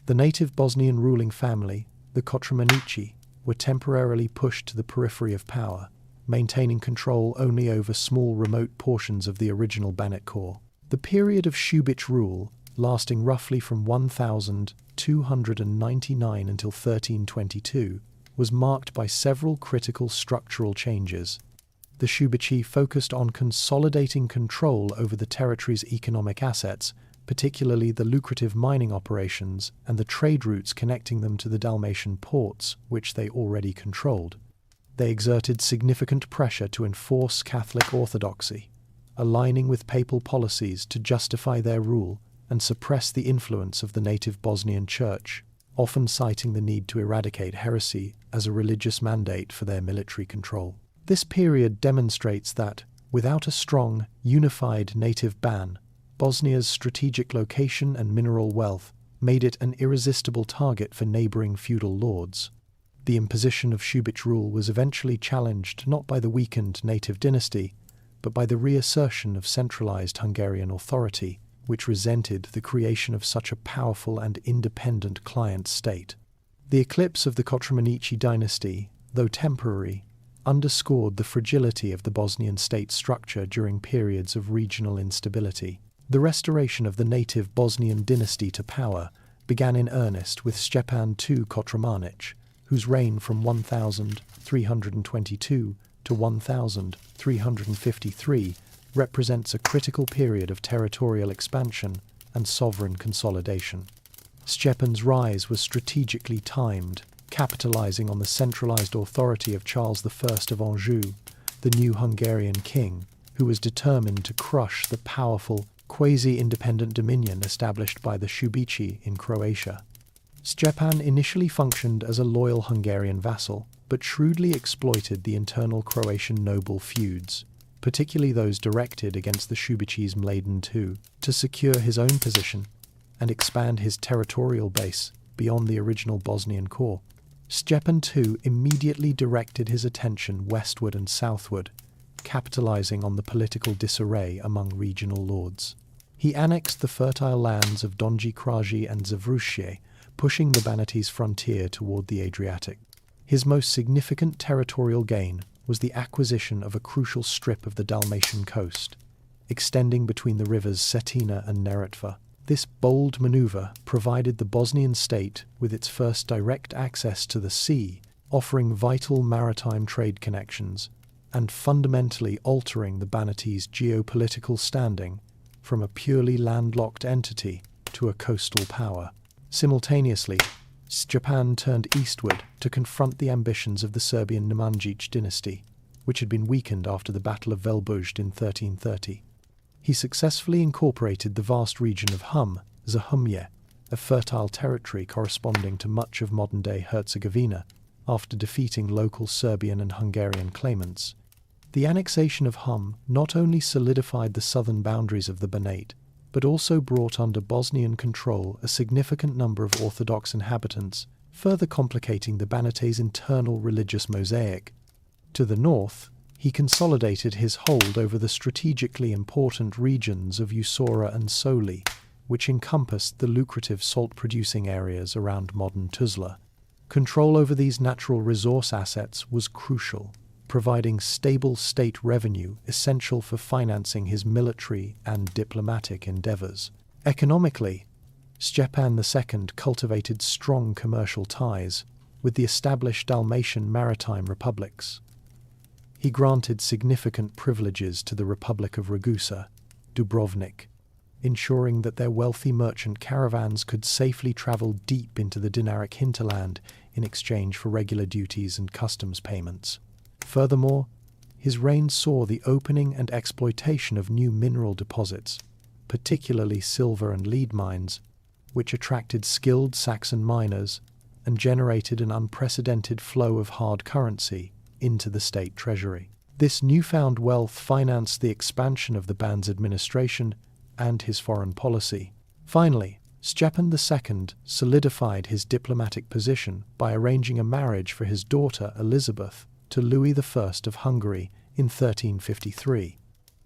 The native Bosnian ruling family, the Kotromanići, were temporarily pushed to the periphery of power, maintaining control only over small remote portions of the original Banate core. The period of Shubić rule, lasting roughly from 1299 until 1322, was marked by several critical structural changes. The Shubići focused on consolidating control over the territory's economic assets, particularly the lucrative mining operations and the trade routes connecting them to the Dalmatian ports, which they already controlled. They exerted significant pressure to enforce Catholic orthodoxy, aligning with papal policies to justify their rule and suppress the influence of the native Bosnian Church, often citing the need to eradicate heresy as a religious mandate for their military control. This period demonstrates that, without a strong, unified native ban, Bosnia's strategic location and mineral wealth made it an irresistible target for neighboring feudal lords. The imposition of Shubić rule was eventually challenged not by the weakened native dynasty, but by the reassertion of centralized Hungarian authority, which resented the creation of such a powerful and independent client state. The eclipse of the Kotromanić dynasty, though temporary, underscored the fragility of the Bosnian state structure during periods of regional instability. The restoration of the native Bosnian dynasty to power began in earnest with Stjepan II Kotromanić, whose reign from 1322 to 1353 represents a critical period of territorial expansion and sovereign consolidation. Stjepan's rise was strategically timed, capitalizing on the centralized authority of Charles I of Anjou, the new Hungarian king, who was determined to crush the powerful, quasi-independent dominion established by the Shubići in Croatia. Stjepan initially functioned as a loyal Hungarian vassal, but shrewdly exploited the internal Croatian noble feuds, particularly those directed against the Shubici's Mladen II, to secure his own position and expand his territorial base beyond the original Bosnian core. Stjepan II immediately directed his attention westward and southward, capitalizing on the political disarray among regional lords. He annexed the fertile lands of Donji Kraji and Zavrushje, pushing the Banate's frontier toward the Adriatic. His most significant territorial gain was the acquisition of a crucial strip of the Dalmatian coast, extending between the rivers Cetina and Neretva. This bold maneuver provided the Bosnian state with its first direct access to the sea, offering vital maritime trade connections, and fundamentally altering the Banate's geopolitical standing from a purely landlocked entity to a coastal power. Simultaneously, Stjepan turned eastward to confront the ambitions of the Serbian Nemanjić dynasty, which had been weakened after the Battle of Velbujde in 1330. He successfully incorporated the vast region of Zahumje, a fertile territory corresponding to much of modern-day Herzegovina, after defeating local Serbian and Hungarian claimants. The annexation of not only solidified the southern boundaries of the Banate, but also brought under Bosnian control a significant number of Orthodox inhabitants, further complicating the Banate's internal religious mosaic. To the north, he consolidated his hold over the strategically important regions of Usora and Soli, which encompassed the lucrative salt-producing areas around modern Tuzla. Control over these natural resource assets was crucial, providing stable state revenue essential for financing his military and diplomatic endeavors. Economically, Stjepan II cultivated strong commercial ties with the established Dalmatian maritime republics. He granted significant privileges to the Republic of Ragusa, Dubrovnik, ensuring that their wealthy merchant caravans could safely travel deep into the Dinaric hinterland in exchange for regular duties and customs payments. Furthermore, his reign saw the opening and exploitation of new mineral deposits, particularly silver and lead mines, which attracted skilled Saxon miners and generated an unprecedented flow of hard currency into the state treasury. This newfound wealth financed the expansion of the Ban's administration and his foreign policy. Finally, Stjepan II solidified his diplomatic position by arranging a marriage for his daughter Elizabeth to Louis I of Hungary in 1353.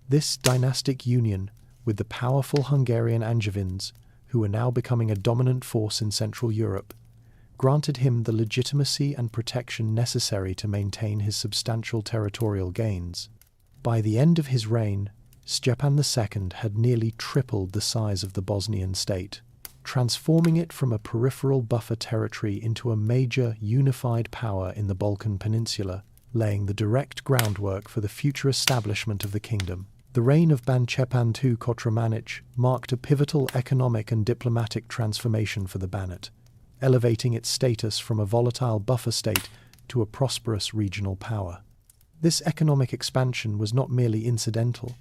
This dynastic union with the powerful Hungarian Angevins, who were now becoming a dominant force in Central Europe, granted him the legitimacy and protection necessary to maintain his substantial territorial gains. By the end of his reign, Stjepan II had nearly tripled the size of the Bosnian state, transforming it from a peripheral buffer territory into a major unified power in the Balkan Peninsula, laying the direct groundwork for the future establishment of the kingdom. The reign of Ban Stjepan II Kotromanić marked a pivotal economic and diplomatic transformation for the Banate, elevating its status from a volatile buffer state to a prosperous regional power. This economic expansion was not merely incidental.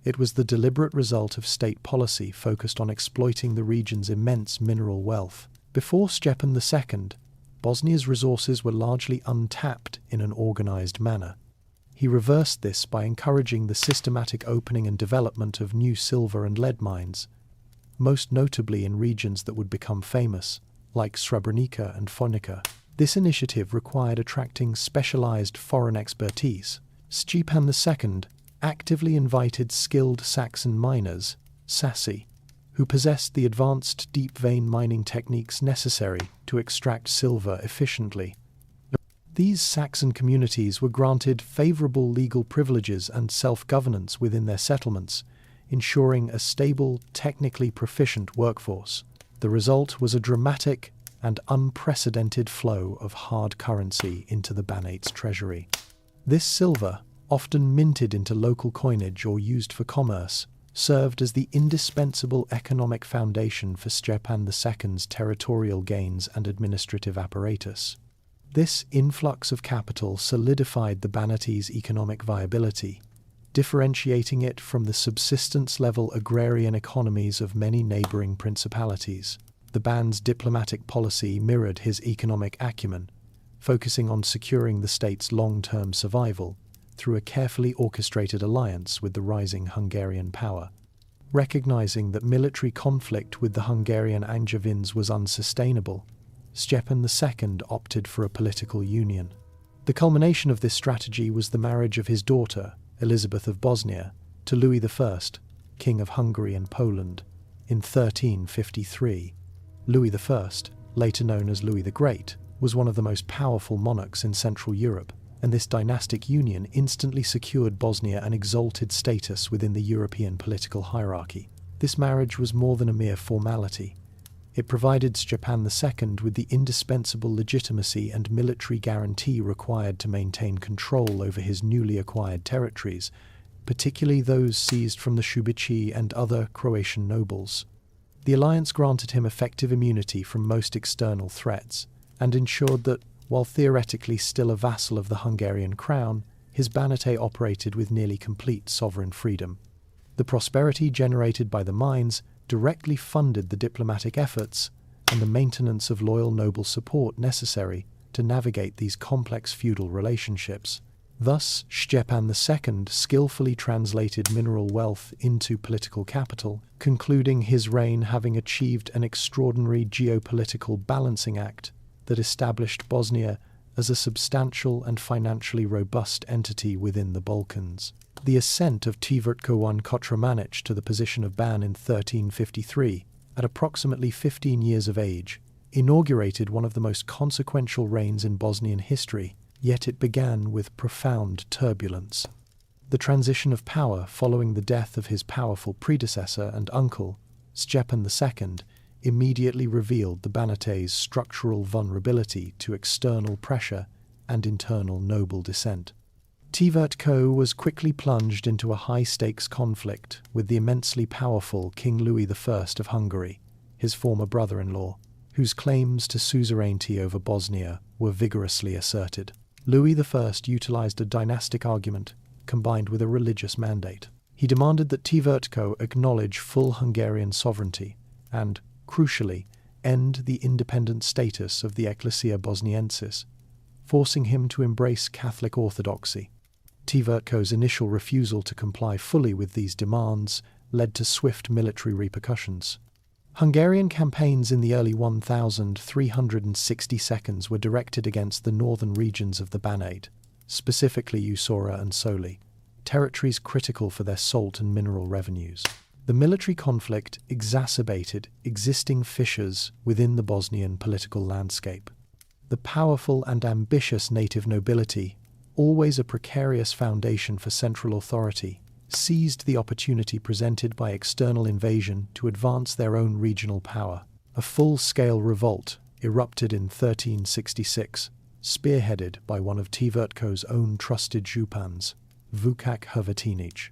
It was the deliberate result of state policy focused on exploiting the region's immense mineral wealth. Before Stjepan II, Bosnia's resources were largely untapped in an organized manner. He reversed this by encouraging the systematic opening and development of new silver and lead mines, most notably in regions that would become famous, like Srebrenica and Fonica. This initiative required attracting specialized foreign expertise. Stjepan II actively invited skilled Saxon miners, stećci, who possessed the advanced deep vein mining techniques necessary to extract silver efficiently. These Saxon communities were granted favorable legal privileges and self-governance within their settlements, ensuring a stable, technically proficient workforce. The result was a dramatic and unprecedented flow of hard currency into the Banate's treasury. This silver, often minted into local coinage or used for commerce, served as the indispensable economic foundation for Stjepan II's territorial gains and administrative apparatus. This influx of capital solidified the Banate's economic viability, differentiating it from the subsistence-level agrarian economies of many neighboring principalities. The Ban's diplomatic policy mirrored his economic acumen, focusing on securing the state's long-term survival through a carefully orchestrated alliance with the rising Hungarian power. Recognizing that military conflict with the Hungarian Angevins was unsustainable, Stjepan II opted for a political union. The culmination of this strategy was the marriage of his daughter, Elizabeth of Bosnia, to Louis I, King of Hungary and Poland, in 1353. Louis I, later known as Louis the Great, was one of the most powerful monarchs in Central Europe, and this dynastic union instantly secured Bosnia an exalted status within the European political hierarchy. This marriage was more than a mere formality. It provided Stjepan II with the indispensable legitimacy and military guarantee required to maintain control over his newly acquired territories, particularly those seized from the stećci and other Croatian nobles. The alliance granted him effective immunity from most external threats, and ensured that, while theoretically still a vassal of the Hungarian crown, his Banate operated with nearly complete sovereign freedom. The prosperity generated by the mines directly funded the diplomatic efforts and the maintenance of loyal noble support necessary to navigate these complex feudal relationships. Thus, Stjepan II skillfully translated mineral wealth into political capital, concluding his reign having achieved an extraordinary geopolitical balancing act that established Bosnia as a substantial and financially robust entity within the Balkans. The ascent of Tvrtko I Kotromanić to the position of Ban in 1353, at approximately 15 years of age, inaugurated one of the most consequential reigns in Bosnian history, yet it began with profound turbulence. The transition of power following the death of his powerful predecessor and uncle, Stjepan II, immediately revealed the Banate's structural vulnerability to external pressure and internal noble dissent. Tvrtko was quickly plunged into a high-stakes conflict with the immensely powerful King Louis I of Hungary, his former brother-in-law, whose claims to suzerainty over Bosnia were vigorously asserted. Louis I utilized a dynastic argument combined with a religious mandate. He demanded that Tvrtko acknowledge full Hungarian sovereignty and, crucially, end the independent status of the Ecclesia Bosniensis, forcing him to embrace Catholic orthodoxy. Tvrtko's initial refusal to comply fully with these demands led to swift military repercussions. Hungarian campaigns in the early 1362s were directed against the northern regions of the Banate, specifically Usora and Soli, territories critical for their salt and mineral revenues. The military conflict exacerbated existing fissures within the Bosnian political landscape. The powerful and ambitious native nobility, always a precarious foundation for central authority, seized the opportunity presented by external invasion to advance their own regional power. A full-scale revolt erupted in 1366, spearheaded by one of Tvrtko's own trusted župans, Vukak Hrvatinić.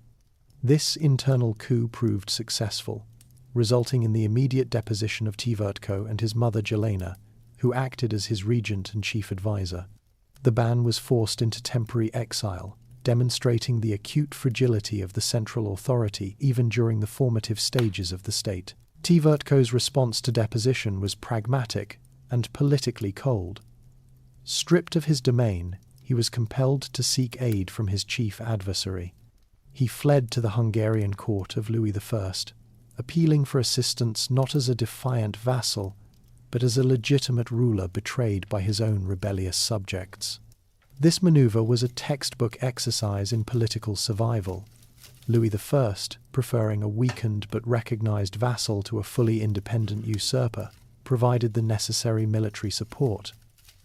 This internal coup proved successful, resulting in the immediate deposition of Tvrtko and his mother Jelena, who acted as his regent and chief advisor. The Ban was forced into temporary exile, demonstrating the acute fragility of the central authority even during the formative stages of the state. Tvrtko's response to deposition was pragmatic and politically cold. Stripped of his domain, he was compelled to seek aid from his chief adversary. He fled to the Hungarian court of Louis I, appealing for assistance not as a defiant vassal, but as a legitimate ruler betrayed by his own rebellious subjects. This maneuver was a textbook exercise in political survival, Louis I preferring a weakened but recognized vassal to a fully independent usurper, provided the necessary military support.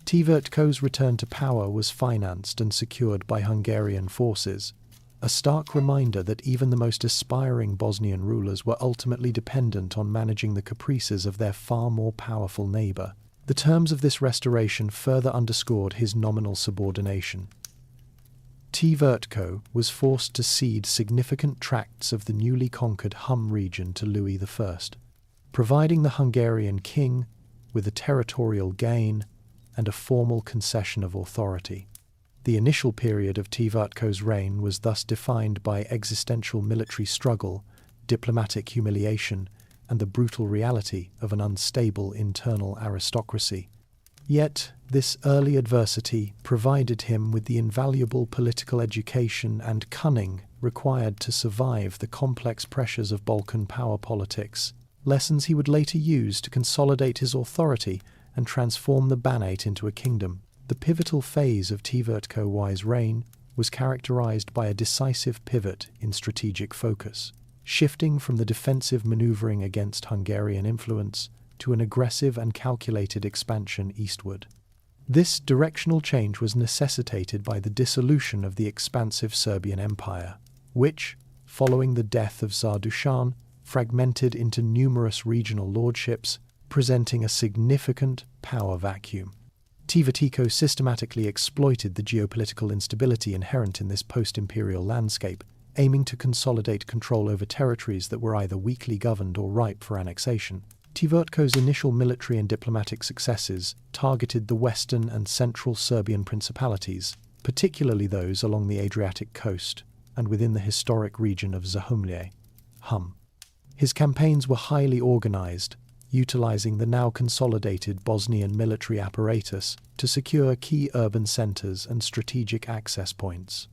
Tvrtko's return to power was financed and secured by Hungarian forces, a stark reminder that even the most aspiring Bosnian rulers were ultimately dependent on managing the caprices of their far more powerful neighbour. The terms of this restoration further underscored his nominal subordination. Tvrtko was forced to cede significant tracts of the newly conquered Hum region to Louis I, providing the Hungarian king with a territorial gain and a formal concession of authority. The initial period of Tvrtko's reign was thus defined by existential military struggle, diplomatic humiliation, and the brutal reality of an unstable internal aristocracy. Yet, this early adversity provided him with the invaluable political education and cunning required to survive the complex pressures of Balkan power politics, lessons he would later use to consolidate his authority and transform the Banate into a kingdom. The pivotal phase of Tvrtko's reign was characterized by a decisive pivot in strategic focus, shifting from the defensive maneuvering against Hungarian influence to an aggressive and calculated expansion eastward. This directional change was necessitated by the dissolution of the expansive Serbian Empire, which, following the death of Tsar Dušan, fragmented into numerous regional lordships, presenting a significant power vacuum. Tvrtko systematically exploited the geopolitical instability inherent in this post-imperial landscape, aiming to consolidate control over territories that were either weakly governed or ripe for annexation. Tvrtko's initial military and diplomatic successes targeted the western and central Serbian principalities, particularly those along the Adriatic coast and within the historic region of Zahumlje, Hum. His campaigns were highly organized, utilizing the now consolidated Bosnian military apparatus to secure key urban centers and strategic access points.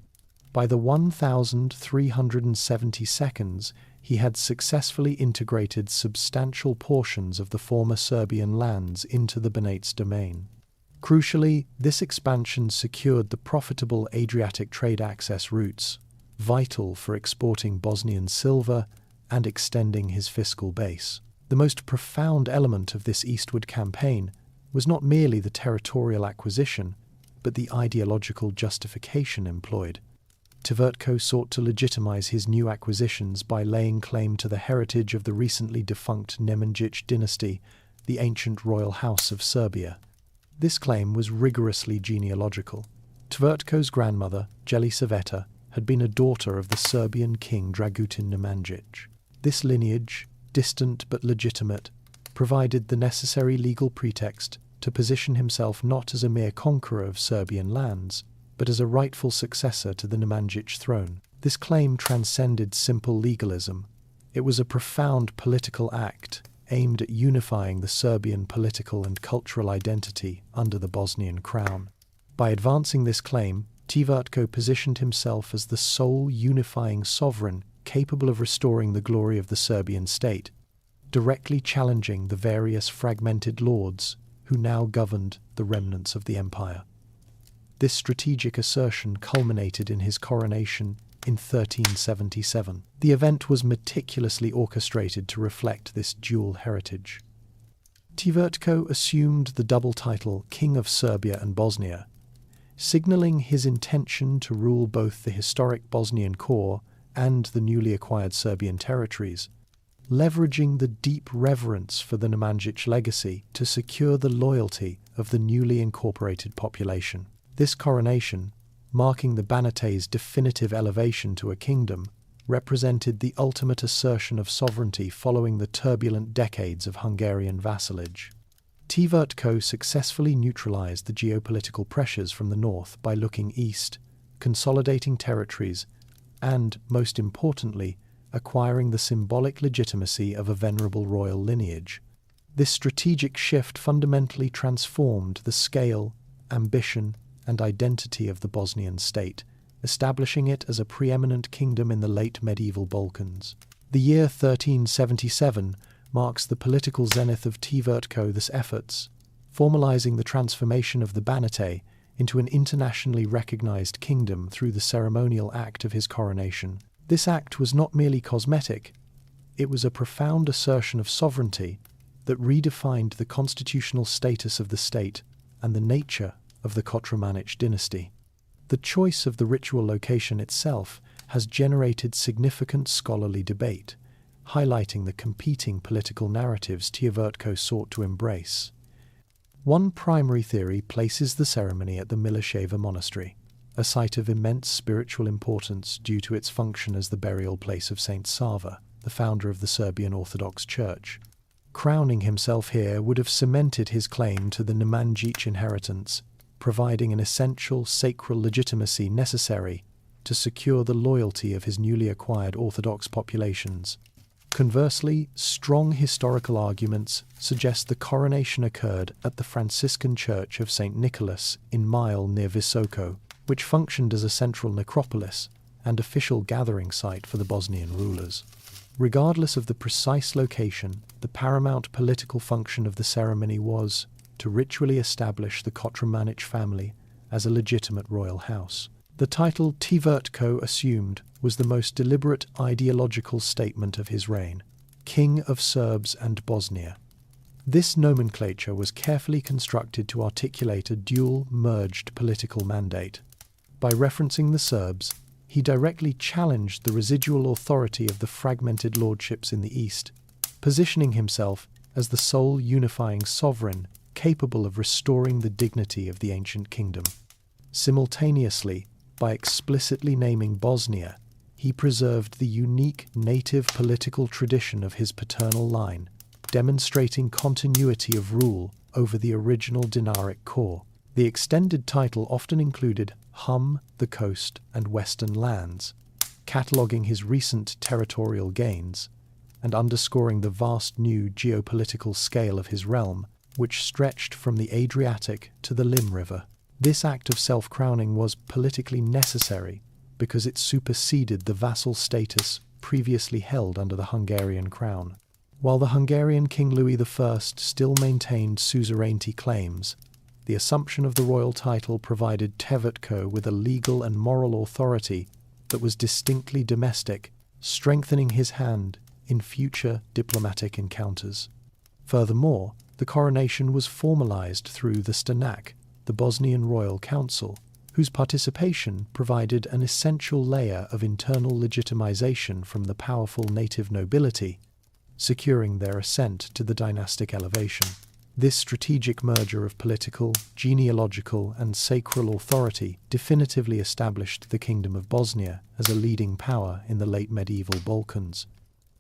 By the 1372s, he had successfully integrated substantial portions of the former Serbian lands into the Banate's domain. Crucially, this expansion secured the profitable Adriatic trade access routes, vital for exporting Bosnian silver and extending his fiscal base. The most profound element of this eastward campaign was not merely the territorial acquisition, but the ideological justification employed. Tvrtko sought to legitimize his new acquisitions by laying claim to the heritage of the recently defunct Nemanjić dynasty, the ancient royal house of Serbia. This claim was rigorously genealogical. Tvrtko's grandmother, Jelisaveta, had been a daughter of the Serbian king Dragutin Nemanjić. This lineage, distant but legitimate, provided the necessary legal pretext to position himself not as a mere conqueror of Serbian lands, but as a rightful successor to the Nemanjić throne. This claim transcended simple legalism. It was a profound political act, aimed at unifying the Serbian political and cultural identity under the Bosnian crown. By advancing this claim, Tvrtko positioned himself as the sole unifying sovereign capable of restoring the glory of the Serbian state, directly challenging the various fragmented lords who now governed the remnants of the empire. This strategic assertion culminated in his coronation in 1377. The event was meticulously orchestrated to reflect this dual heritage. Tvrtko assumed the double title King of Serbia and Bosnia, signaling his intention to rule both the historic Bosnian core and the newly acquired Serbian territories, leveraging the deep reverence for the Nemanjić legacy to secure the loyalty of the newly incorporated population. This coronation, marking the Banate's definitive elevation to a kingdom, represented the ultimate assertion of sovereignty following the turbulent decades of Hungarian vassalage. Tvrtko successfully neutralized the geopolitical pressures from the north by looking east, consolidating territories, and, most importantly, acquiring the symbolic legitimacy of a venerable royal lineage. This strategic shift fundamentally transformed the scale, ambition, and identity of the Bosnian state, establishing it as a preeminent kingdom in the late medieval Balkans. The year 1377 marks the political zenith of Tvrtko's efforts, formalizing the transformation of the Banate into an internationally recognized kingdom through the ceremonial act of his coronation. This act was not merely cosmetic, it was a profound assertion of sovereignty that redefined the constitutional status of the state and the nature of the Kotromanić dynasty. The choice of the ritual location itself has generated significant scholarly debate, highlighting the competing political narratives Tvrtko sought to embrace. One primary theory places the ceremony at the Mileševa monastery, a site of immense spiritual importance due to its function as the burial place of Saint Sava, the founder of the Serbian Orthodox Church. Crowning himself here would have cemented his claim to the Nemanjić inheritance, providing an essential sacral legitimacy necessary to secure the loyalty of his newly acquired Orthodox populations. Conversely, strong historical arguments suggest the coronation occurred at the Franciscan Church of St. Nicholas in Mile near Visoko, which functioned as a central necropolis and official gathering site for the Bosnian rulers. Regardless of the precise location, the paramount political function of the ceremony was to ritually establish the Kotromanić family as a legitimate royal house. The title Tvrtko assumed was the most deliberate ideological statement of his reign, King of Serbs and Bosnia. This nomenclature was carefully constructed to articulate a dual, merged political mandate. By referencing the Serbs, he directly challenged the residual authority of the fragmented lordships in the east, positioning himself as the sole unifying sovereign capable of restoring the dignity of the ancient kingdom. Simultaneously, by explicitly naming Bosnia, he preserved the unique native political tradition of his paternal line, demonstrating continuity of rule over the original Dinaric core. The extended title often included Hum, the coast, and western lands, cataloguing his recent territorial gains and underscoring the vast new geopolitical scale of his realm, which stretched from the Adriatic to the Lim River. This act of self-crowning was politically necessary because it superseded the vassal status previously held under the Hungarian crown. While the Hungarian King Louis I still maintained suzerainty claims, the assumption of the royal title provided Tvrtko with a legal and moral authority that was distinctly domestic, strengthening his hand in future diplomatic encounters. Furthermore, the coronation was formalized through the Stanak, the Bosnian Royal Council, whose participation provided an essential layer of internal legitimization from the powerful native nobility, securing their ascent to the dynastic elevation. This strategic merger of political, genealogical, and sacral authority definitively established the Kingdom of Bosnia as a leading power in the late medieval Balkans,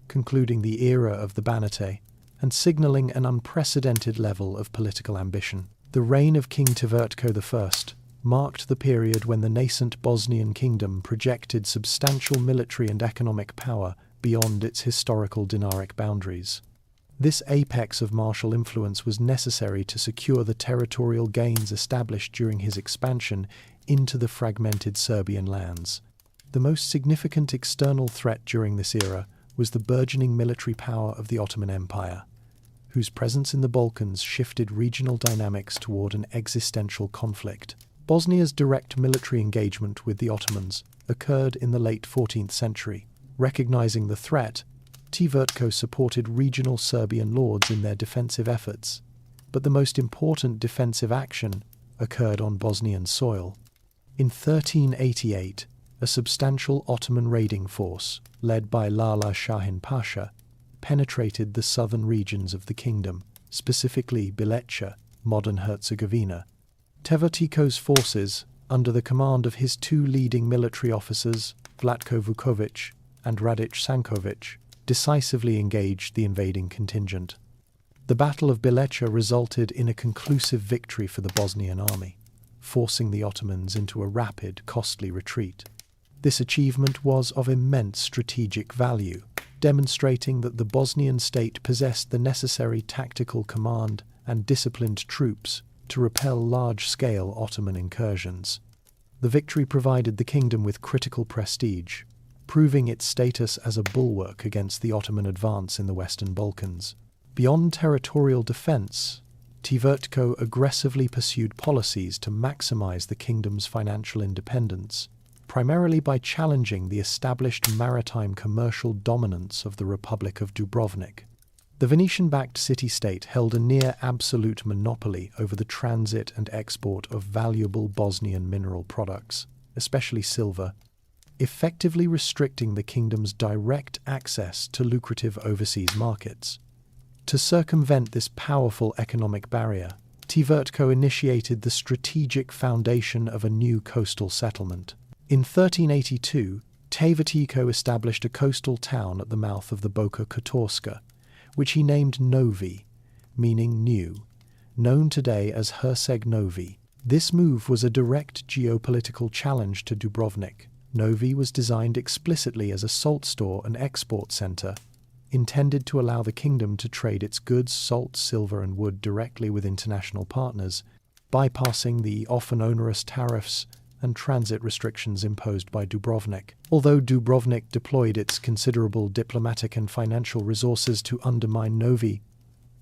concluding the era of the Banate and signaling an unprecedented level of political ambition. The reign of King Tvrtko I marked the period when the nascent Bosnian kingdom projected substantial military and economic power beyond its historical Dinaric boundaries. This apex of martial influence was necessary to secure the territorial gains established during his expansion into the fragmented Serbian lands. The most significant external threat during this era was the burgeoning military power of the Ottoman Empire, whose presence in the Balkans shifted regional dynamics toward an existential conflict. Bosnia's direct military engagement with the Ottomans occurred in the late 14th century. Recognizing the threat, Tvrtko supported regional Serbian lords in their defensive efforts, but the most important defensive action occurred on Bosnian soil. In 1388, a substantial Ottoman raiding force, led by Lala Shahin Pasha, penetrated the southern regions of the kingdom, specifically Bileća, modern Herzegovina. Tvrtko's forces, under the command of his two leading military officers, Vlatko Vuković and Radić Sanković, decisively engaged the invading contingent. The Battle of Bileća resulted in a conclusive victory for the Bosnian army, forcing the Ottomans into a rapid, costly retreat. This achievement was of immense strategic value, demonstrating that the Bosnian state possessed the necessary tactical command and disciplined troops to repel large-scale Ottoman incursions. The victory provided the kingdom with critical prestige, proving its status as a bulwark against the Ottoman advance in the Western Balkans. Beyond territorial defense, Tvrtko aggressively pursued policies to maximize the kingdom's financial independence, primarily by challenging the established maritime commercial dominance of the Republic of Dubrovnik. The Venetian-backed city-state held a near-absolute monopoly over the transit and export of valuable Bosnian mineral products, especially silver, effectively restricting the kingdom's direct access to lucrative overseas markets. To circumvent this powerful economic barrier, Tvrtko initiated the strategic foundation of a new coastal settlement. In 1382, Tvrtko established a coastal town at the mouth of the Boka Kotorska, which he named Novi, meaning new, known today as Herceg Novi. This move was a direct geopolitical challenge to Dubrovnik. Novi was designed explicitly as a salt store and export center, intended to allow the kingdom to trade its goods, salt, silver, and wood directly with international partners, bypassing the often onerous tariffs and transit restrictions imposed by Dubrovnik. Although Dubrovnik deployed its considerable diplomatic and financial resources to undermine Novi,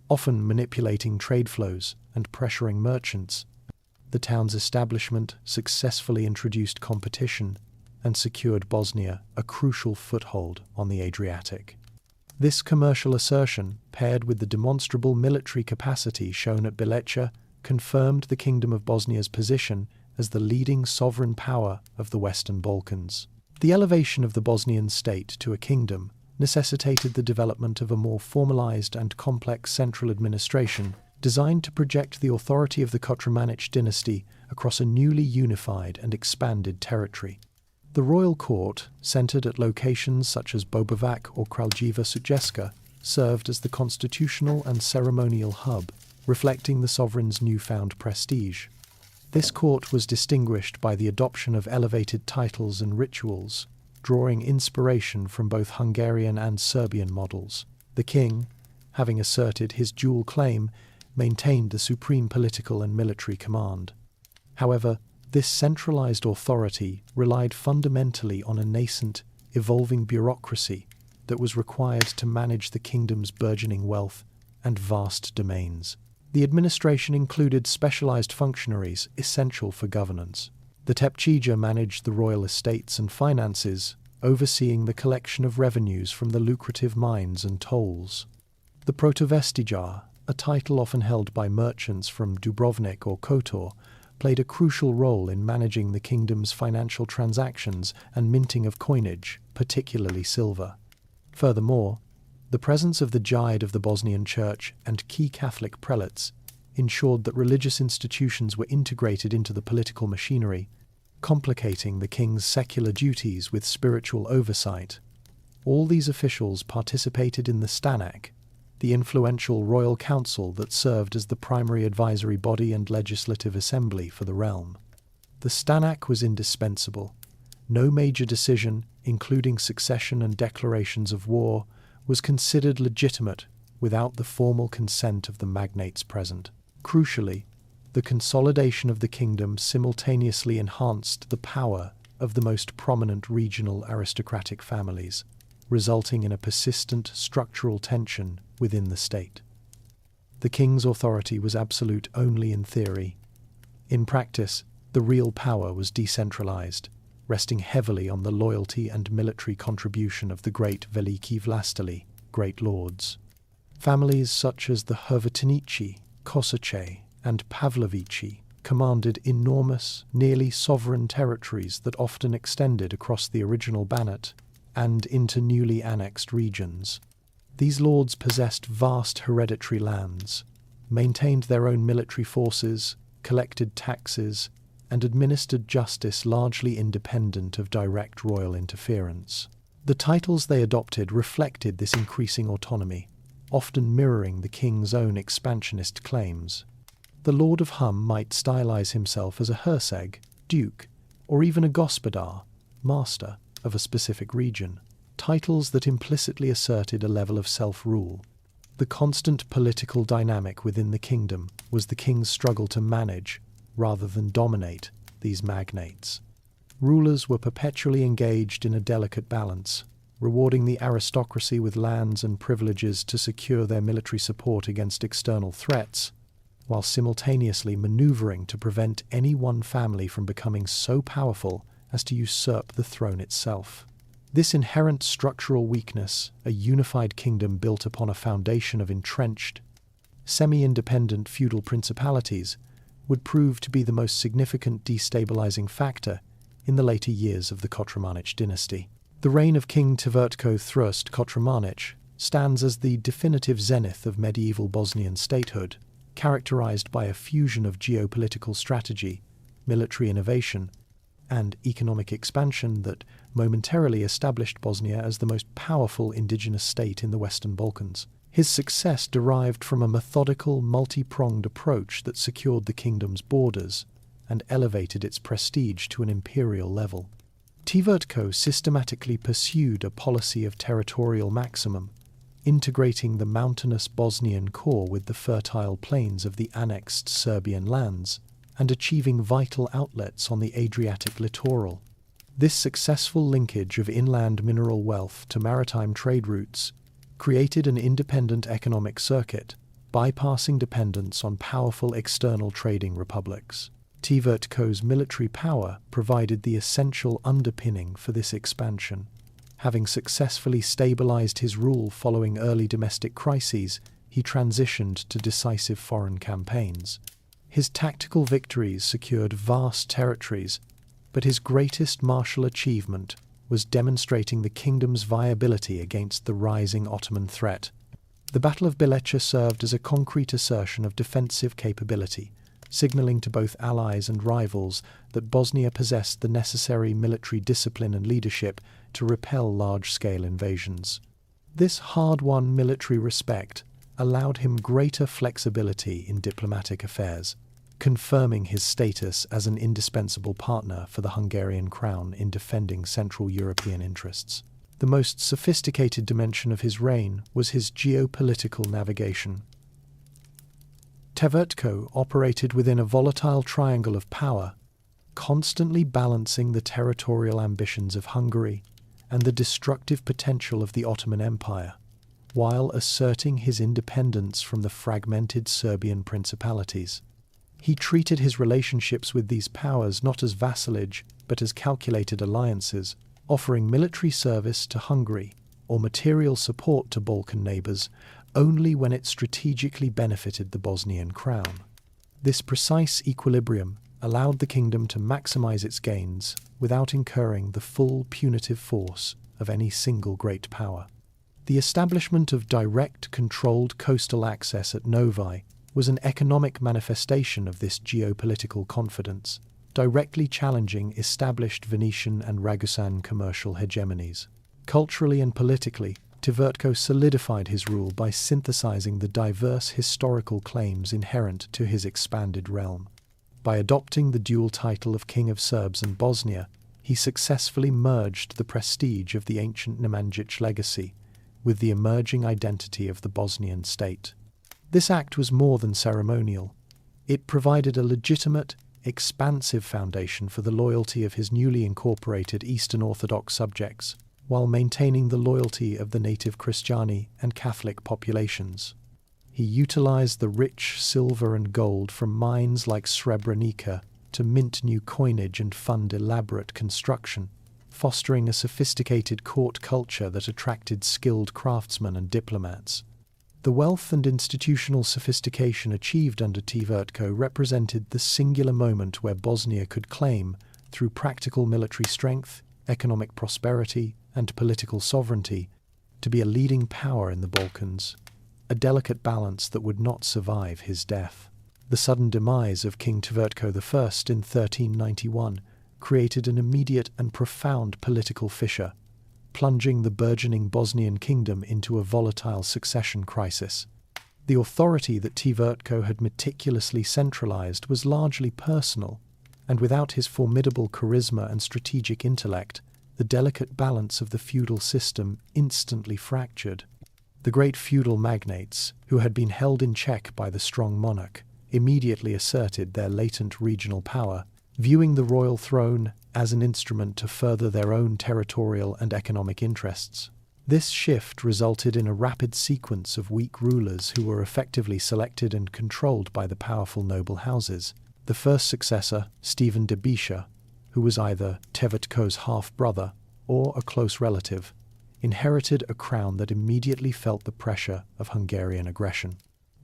often manipulating trade flows and pressuring merchants, the town's establishment successfully introduced competition and secured Bosnia a crucial foothold on the Adriatic. This commercial assertion, paired with the demonstrable military capacity shown at Bileća, confirmed the Kingdom of Bosnia's position as the leading sovereign power of the Western Balkans. The elevation of the Bosnian state to a kingdom necessitated the development of a more formalized and complex central administration designed to project the authority of the Kotromanić dynasty across a newly unified and expanded territory. The royal court, centered at locations such as Bobovac or Kraljiva Suceska, served as the constitutional and ceremonial hub, reflecting the sovereign's newfound prestige. This court was distinguished by the adoption of elevated titles and rituals, drawing inspiration from both Hungarian and Serbian models. The king, having asserted his dual claim, maintained the supreme political and military command. However, this centralized authority relied fundamentally on a nascent, evolving bureaucracy that was required to manage the kingdom's burgeoning wealth and vast domains. The administration included specialized functionaries essential for governance. The Stećci managed the royal estates and finances, overseeing the collection of revenues from the lucrative mines and tolls. The Protovestijar, a title often held by merchants from Dubrovnik or Kotor, played a crucial role in managing the kingdom's financial transactions and minting of coinage, particularly silver. Furthermore, the presence of the Guide of the Bosnian Church and key Catholic prelates ensured that religious institutions were integrated into the political machinery, complicating the king's secular duties with spiritual oversight. All these officials participated in the Stanak, the influential royal council that served as the primary advisory body and legislative assembly for the realm. The Stanak was indispensable. No major decision, including succession and declarations of war, was considered legitimate without the formal consent of the magnates present. Crucially, the consolidation of the kingdom simultaneously enhanced the power of the most prominent regional aristocratic families, resulting in a persistent structural tension within the state. The king's authority was absolute only in theory. In practice, the real power was decentralized, resting heavily on the loyalty and military contribution of the great Veliki Vlasteli, great lords. Families such as the Hrvatinici, Kosache, and Pavlovici commanded enormous, nearly sovereign territories that often extended across the original Banate and into newly annexed regions. These lords possessed vast hereditary lands, maintained their own military forces, collected taxes, and administered justice largely independent of direct royal interference. The titles they adopted reflected this increasing autonomy, often mirroring the king's own expansionist claims. The Lord of Hum might stylize himself as a Herceg, Duke, or even a Gospodar, Master, of a specific region, titles that implicitly asserted a level of self-rule. The constant political dynamic within the kingdom was the king's struggle to manage, rather than dominate, these magnates. Rulers were perpetually engaged in a delicate balance, rewarding the aristocracy with lands and privileges to secure their military support against external threats, while simultaneously maneuvering to prevent any one family from becoming so powerful as to usurp the throne itself. This inherent structural weakness, a unified kingdom built upon a foundation of entrenched, semi-independent feudal principalities, would prove to be the most significant destabilizing factor in the later years of the Kotromanić dynasty. The reign of King Tvrtko I Kotromanić stands as the definitive zenith of medieval Bosnian statehood, characterized by a fusion of geopolitical strategy, military innovation, and economic expansion that momentarily established Bosnia as the most powerful indigenous state in the Western Balkans. His success derived from a methodical, multi-pronged approach that secured the kingdom's borders and elevated its prestige to an imperial level. Tvrtko systematically pursued a policy of territorial maximum, integrating the mountainous Bosnian core with the fertile plains of the annexed Serbian lands, and achieving vital outlets on the Adriatic littoral. This successful linkage of inland mineral wealth to maritime trade routes created an independent economic circuit, bypassing dependence on powerful external trading republics. Tvrtko's military power provided the essential underpinning for this expansion. Having successfully stabilized his rule following early domestic crises, he transitioned to decisive foreign campaigns. His tactical victories secured vast territories, but his greatest martial achievement was demonstrating the kingdom's viability against the rising Ottoman threat. The Battle of Bileća served as a concrete assertion of defensive capability, signaling to both allies and rivals that Bosnia possessed the necessary military discipline and leadership to repel large-scale invasions. This hard-won military respect allowed him greater flexibility in diplomatic affairs, confirming his status as an indispensable partner for the Hungarian crown in defending Central European interests. The most sophisticated dimension of his reign was his geopolitical navigation. Tvrtko operated within a volatile triangle of power, constantly balancing the territorial ambitions of Hungary and the destructive potential of the Ottoman Empire, while asserting his independence from the fragmented Serbian principalities. He treated his relationships with these powers not as vassalage, but as calculated alliances, offering military service to Hungary or material support to Balkan neighbours only when it strategically benefited the Bosnian crown. This precise equilibrium allowed the kingdom to maximize its gains without incurring the full punitive force of any single great power. The establishment of direct, controlled coastal access at Novi was an economic manifestation of this geopolitical confidence, directly challenging established Venetian and Ragusan commercial hegemonies. Culturally and politically, Tvrtko solidified his rule by synthesizing the diverse historical claims inherent to his expanded realm. By adopting the dual title of King of Serbs and Bosnia, he successfully merged the prestige of the ancient Nemanjić legacy with the emerging identity of the Bosnian state. This act was more than ceremonial. It provided a legitimate, expansive foundation for the loyalty of his newly incorporated Eastern Orthodox subjects, while maintaining the loyalty of the native Christiani and Catholic populations. He utilized the rich silver and gold from mines like Srebrenica to mint new coinage and fund elaborate construction, fostering a sophisticated court culture that attracted skilled craftsmen and diplomats. The wealth and institutional sophistication achieved under Tvrtko represented the singular moment where Bosnia could claim, through practical military strength, economic prosperity, and political sovereignty, to be a leading power in the Balkans, a delicate balance that would not survive his death. The sudden demise of King Tvrtko I in 1391 created an immediate and profound political fissure, plunging the burgeoning Bosnian kingdom into a volatile succession crisis. The authority that Tvrtko had meticulously centralized was largely personal, and without his formidable charisma and strategic intellect, the delicate balance of the feudal system instantly fractured. The great feudal magnates, who had been held in check by the strong monarch, immediately asserted their latent regional power, viewing the royal throne as an instrument to further their own territorial and economic interests. This shift resulted in a rapid sequence of weak rulers who were effectively selected and controlled by the powerful noble houses. The first successor, Stephen Dobisha, who was either Tvrtko's half-brother or a close relative, inherited a crown that immediately felt the pressure of Hungarian aggression.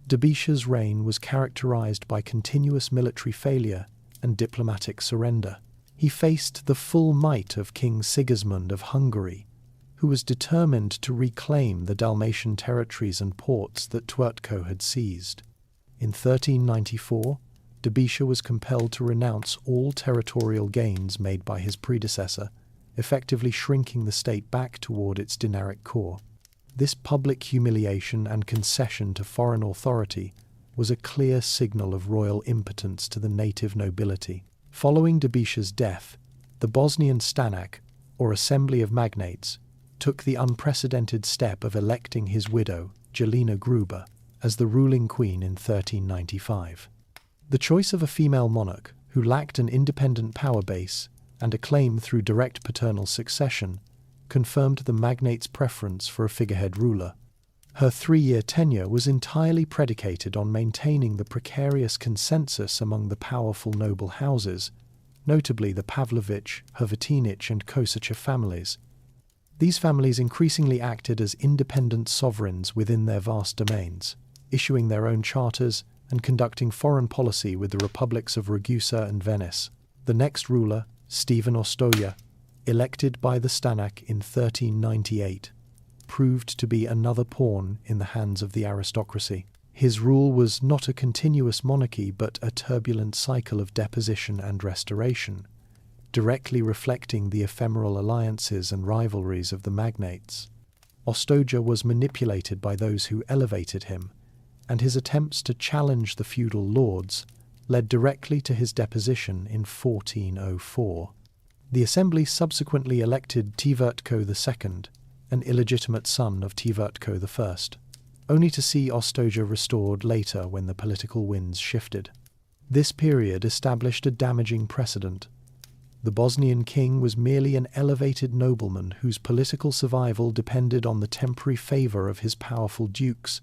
Dobisha's reign was characterized by continuous military failure and diplomatic surrender. He faced the full might of King Sigismund of Hungary, who was determined to reclaim the Dalmatian territories and ports that Tvrtko had seized. In 1394, Dobisha was compelled to renounce all territorial gains made by his predecessor, effectively shrinking the state back toward its dinaric core. This public humiliation and concession to foreign authority was a clear signal of royal impotence to the native nobility. Following Dobisha's death, the Bosnian Stanak, or Assembly of Magnates, took the unprecedented step of electing his widow, Jelena Gruber, as the ruling queen in 1395. The choice of a female monarch who lacked an independent power base and a claim through direct paternal succession confirmed the magnate's preference for a figurehead ruler. Her 3-year tenure was entirely predicated on maintaining the precarious consensus among the powerful noble houses, notably the Pavlovich, Hrvatinić, and Kosacha families. These families increasingly acted as independent sovereigns within their vast domains, issuing their own charters and conducting foreign policy with the republics of Ragusa and Venice. The next ruler, Stephen Ostoja, elected by the Stanak in 1398, proved to be another pawn in the hands of the aristocracy. His rule was not a continuous monarchy but a turbulent cycle of deposition and restoration, directly reflecting the ephemeral alliances and rivalries of the magnates. Ostoja was manipulated by those who elevated him, and his attempts to challenge the feudal lords led directly to his deposition in 1404. The assembly subsequently elected Tvrtko II, an illegitimate son of Tvrtko I, only to see Ostoja restored later when the political winds shifted. This period established a damaging precedent. The Bosnian king was merely an elevated nobleman whose political survival depended on the temporary favour of his powerful dukes,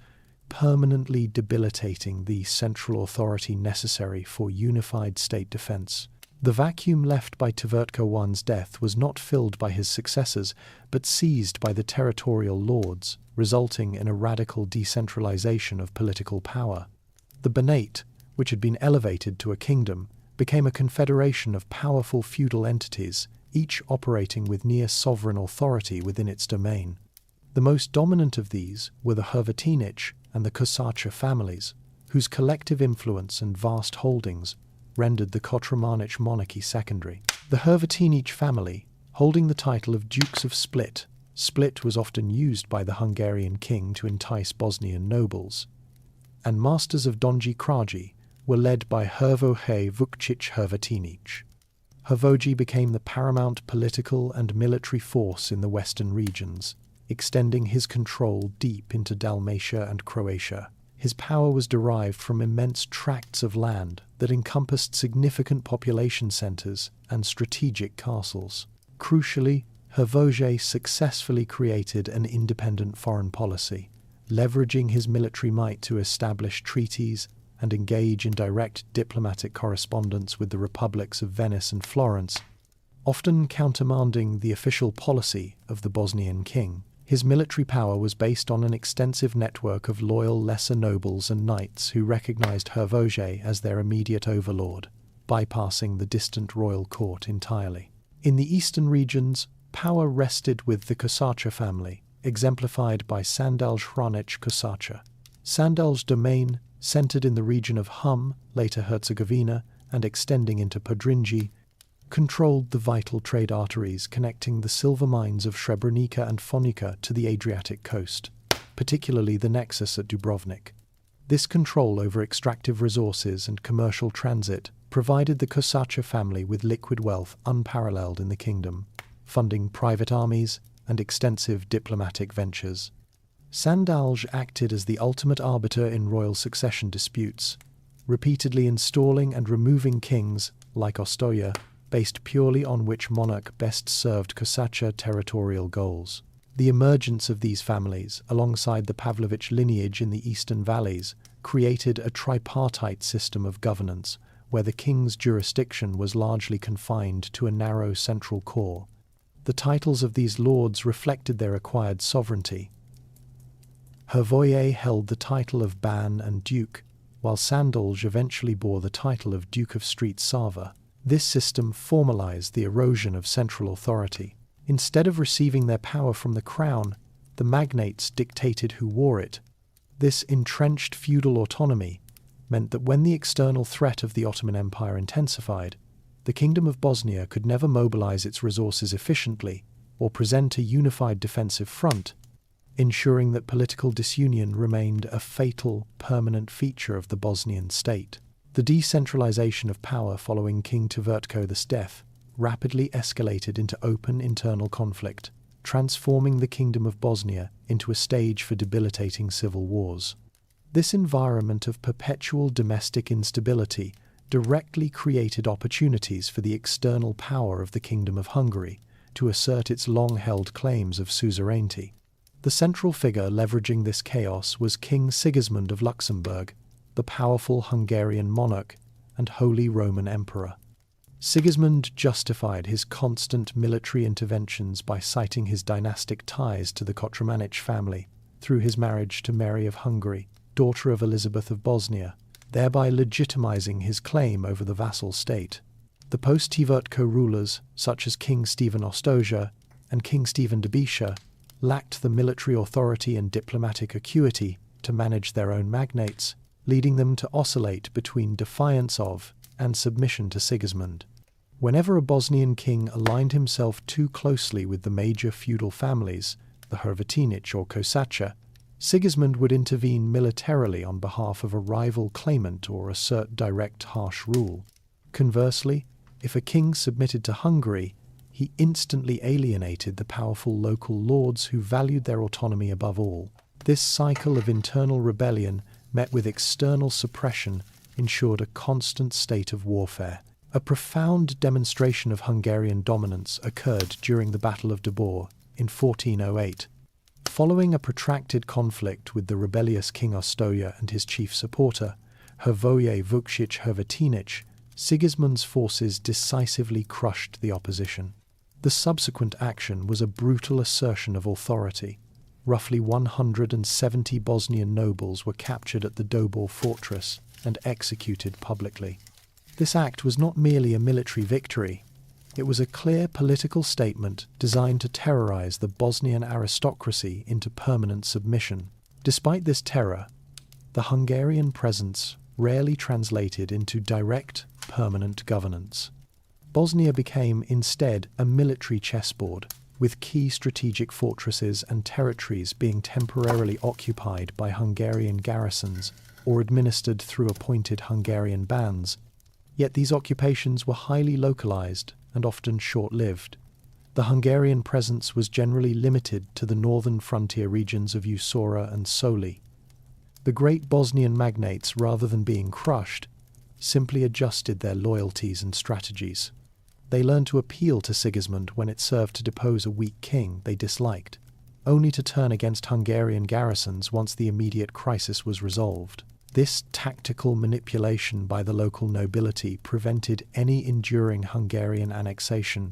permanently debilitating the central authority necessary for unified state defence. The vacuum left by Tvrtko I's death was not filled by his successors, but seized by the territorial lords, resulting in a radical decentralization of political power. The Banate, which had been elevated to a kingdom, became a confederation of powerful feudal entities, each operating with near-sovereign authority within its domain. The most dominant of these were the Hrvatinić and the Kosacha families, whose collective influence and vast holdings rendered the Kotromanić monarchy secondary. The Hrvatinić family, holding the title of Dukes of Split was often used by the Hungarian king to entice Bosnian nobles, and masters of Donji Kraji were led by Hrvoje Vukčić Hrvatinić. Hrvoje became the paramount political and military force in the western regions, extending his control deep into Dalmatia and Croatia. His power was derived from immense tracts of land that encompassed significant population centres and strategic castles. Crucially, Hrvoje successfully created an independent foreign policy, leveraging his military might to establish treaties and engage in direct diplomatic correspondence with the republics of Venice and Florence, often countermanding the official policy of the Bosnian king. His military power was based on an extensive network of loyal lesser nobles and knights who recognized Hrvoje as their immediate overlord, bypassing the distant royal court entirely. In the eastern regions, power rested with the Kosacha family, exemplified by Sandalj Hranić Kosacha. Sandal's domain, centered in the region of Hum, later Herzegovina, and extending into Podrinje, controlled the vital trade arteries connecting the silver mines of Srebrenica and Fonica to the Adriatic coast, particularly the nexus at Dubrovnik. This control over extractive resources and commercial transit provided the Kosacha family with liquid wealth unparalleled in the kingdom, funding private armies and extensive diplomatic ventures. Sandalj acted as the ultimate arbiter in royal succession disputes, repeatedly installing and removing kings, like Ostoja, based purely on which monarch best served Kosacha territorial goals. The emergence of these families, alongside the Pavlovich lineage in the eastern valleys, created a tripartite system of governance, where the king's jurisdiction was largely confined to a narrow central core. The titles of these lords reflected their acquired sovereignty. Hrvoje held the title of Ban and Duke, while Sandalj eventually bore the title of Duke of Street Sava. This system formalized the erosion of central authority. Instead of receiving their power from the crown, the magnates dictated who wore it. This entrenched feudal autonomy meant that when the external threat of the Ottoman Empire intensified, the Kingdom of Bosnia could never mobilize its resources efficiently or present a unified defensive front, ensuring that political disunion remained a fatal, permanent feature of the Bosnian state. The decentralization of power following King Tvrtko's death rapidly escalated into open internal conflict, transforming the Kingdom of Bosnia into a stage for debilitating civil wars. This environment of perpetual domestic instability directly created opportunities for the external power of the Kingdom of Hungary to assert its long-held claims of suzerainty. The central figure leveraging this chaos was King Sigismund of Luxembourg, the powerful Hungarian monarch and Holy Roman Emperor. Sigismund justified his constant military interventions by citing his dynastic ties to the Kotromanić family through his marriage to Mary of Hungary, daughter of Elizabeth of Bosnia, thereby legitimizing his claim over the vassal state. The post-Tvrtko rulers, such as King Stephen Ostoja and King Stephen Dobisha, lacked the military authority and diplomatic acuity to manage their own magnates, leading them to oscillate between defiance of and submission to Sigismund. Whenever a Bosnian king aligned himself too closely with the major feudal families, the Hrvotinić or Kosacha, Sigismund would intervene militarily on behalf of a rival claimant or assert direct harsh rule. Conversely, if a king submitted to Hungary, he instantly alienated the powerful local lords who valued their autonomy above all. This cycle of internal rebellion met with external suppression, ensured a constant state of warfare. A profound demonstration of Hungarian dominance occurred during the Battle of Dobor in 1408. Following a protracted conflict with the rebellious King Ostoja and his chief supporter, Hrvoje Vukšić Hrvotinić, Sigismund's forces decisively crushed the opposition. The subsequent action was a brutal assertion of authority. Roughly 170 Bosnian nobles were captured at the Dobor fortress and executed publicly. This act was not merely a military victory, it was a clear political statement designed to terrorize the Bosnian aristocracy into permanent submission. Despite this terror, the Hungarian presence rarely translated into direct, permanent governance. Bosnia became instead a military chessboard, with key strategic fortresses and territories being temporarily occupied by Hungarian garrisons or administered through appointed Hungarian bands. Yet these occupations were highly localized and often short-lived. The Hungarian presence was generally limited to the northern frontier regions of Usora and Soli. The great Bosnian magnates, rather than being crushed, simply adjusted their loyalties and strategies. They learned to appeal to Sigismund when it served to depose a weak king they disliked, only to turn against Hungarian garrisons once the immediate crisis was resolved. This tactical manipulation by the local nobility prevented any enduring Hungarian annexation,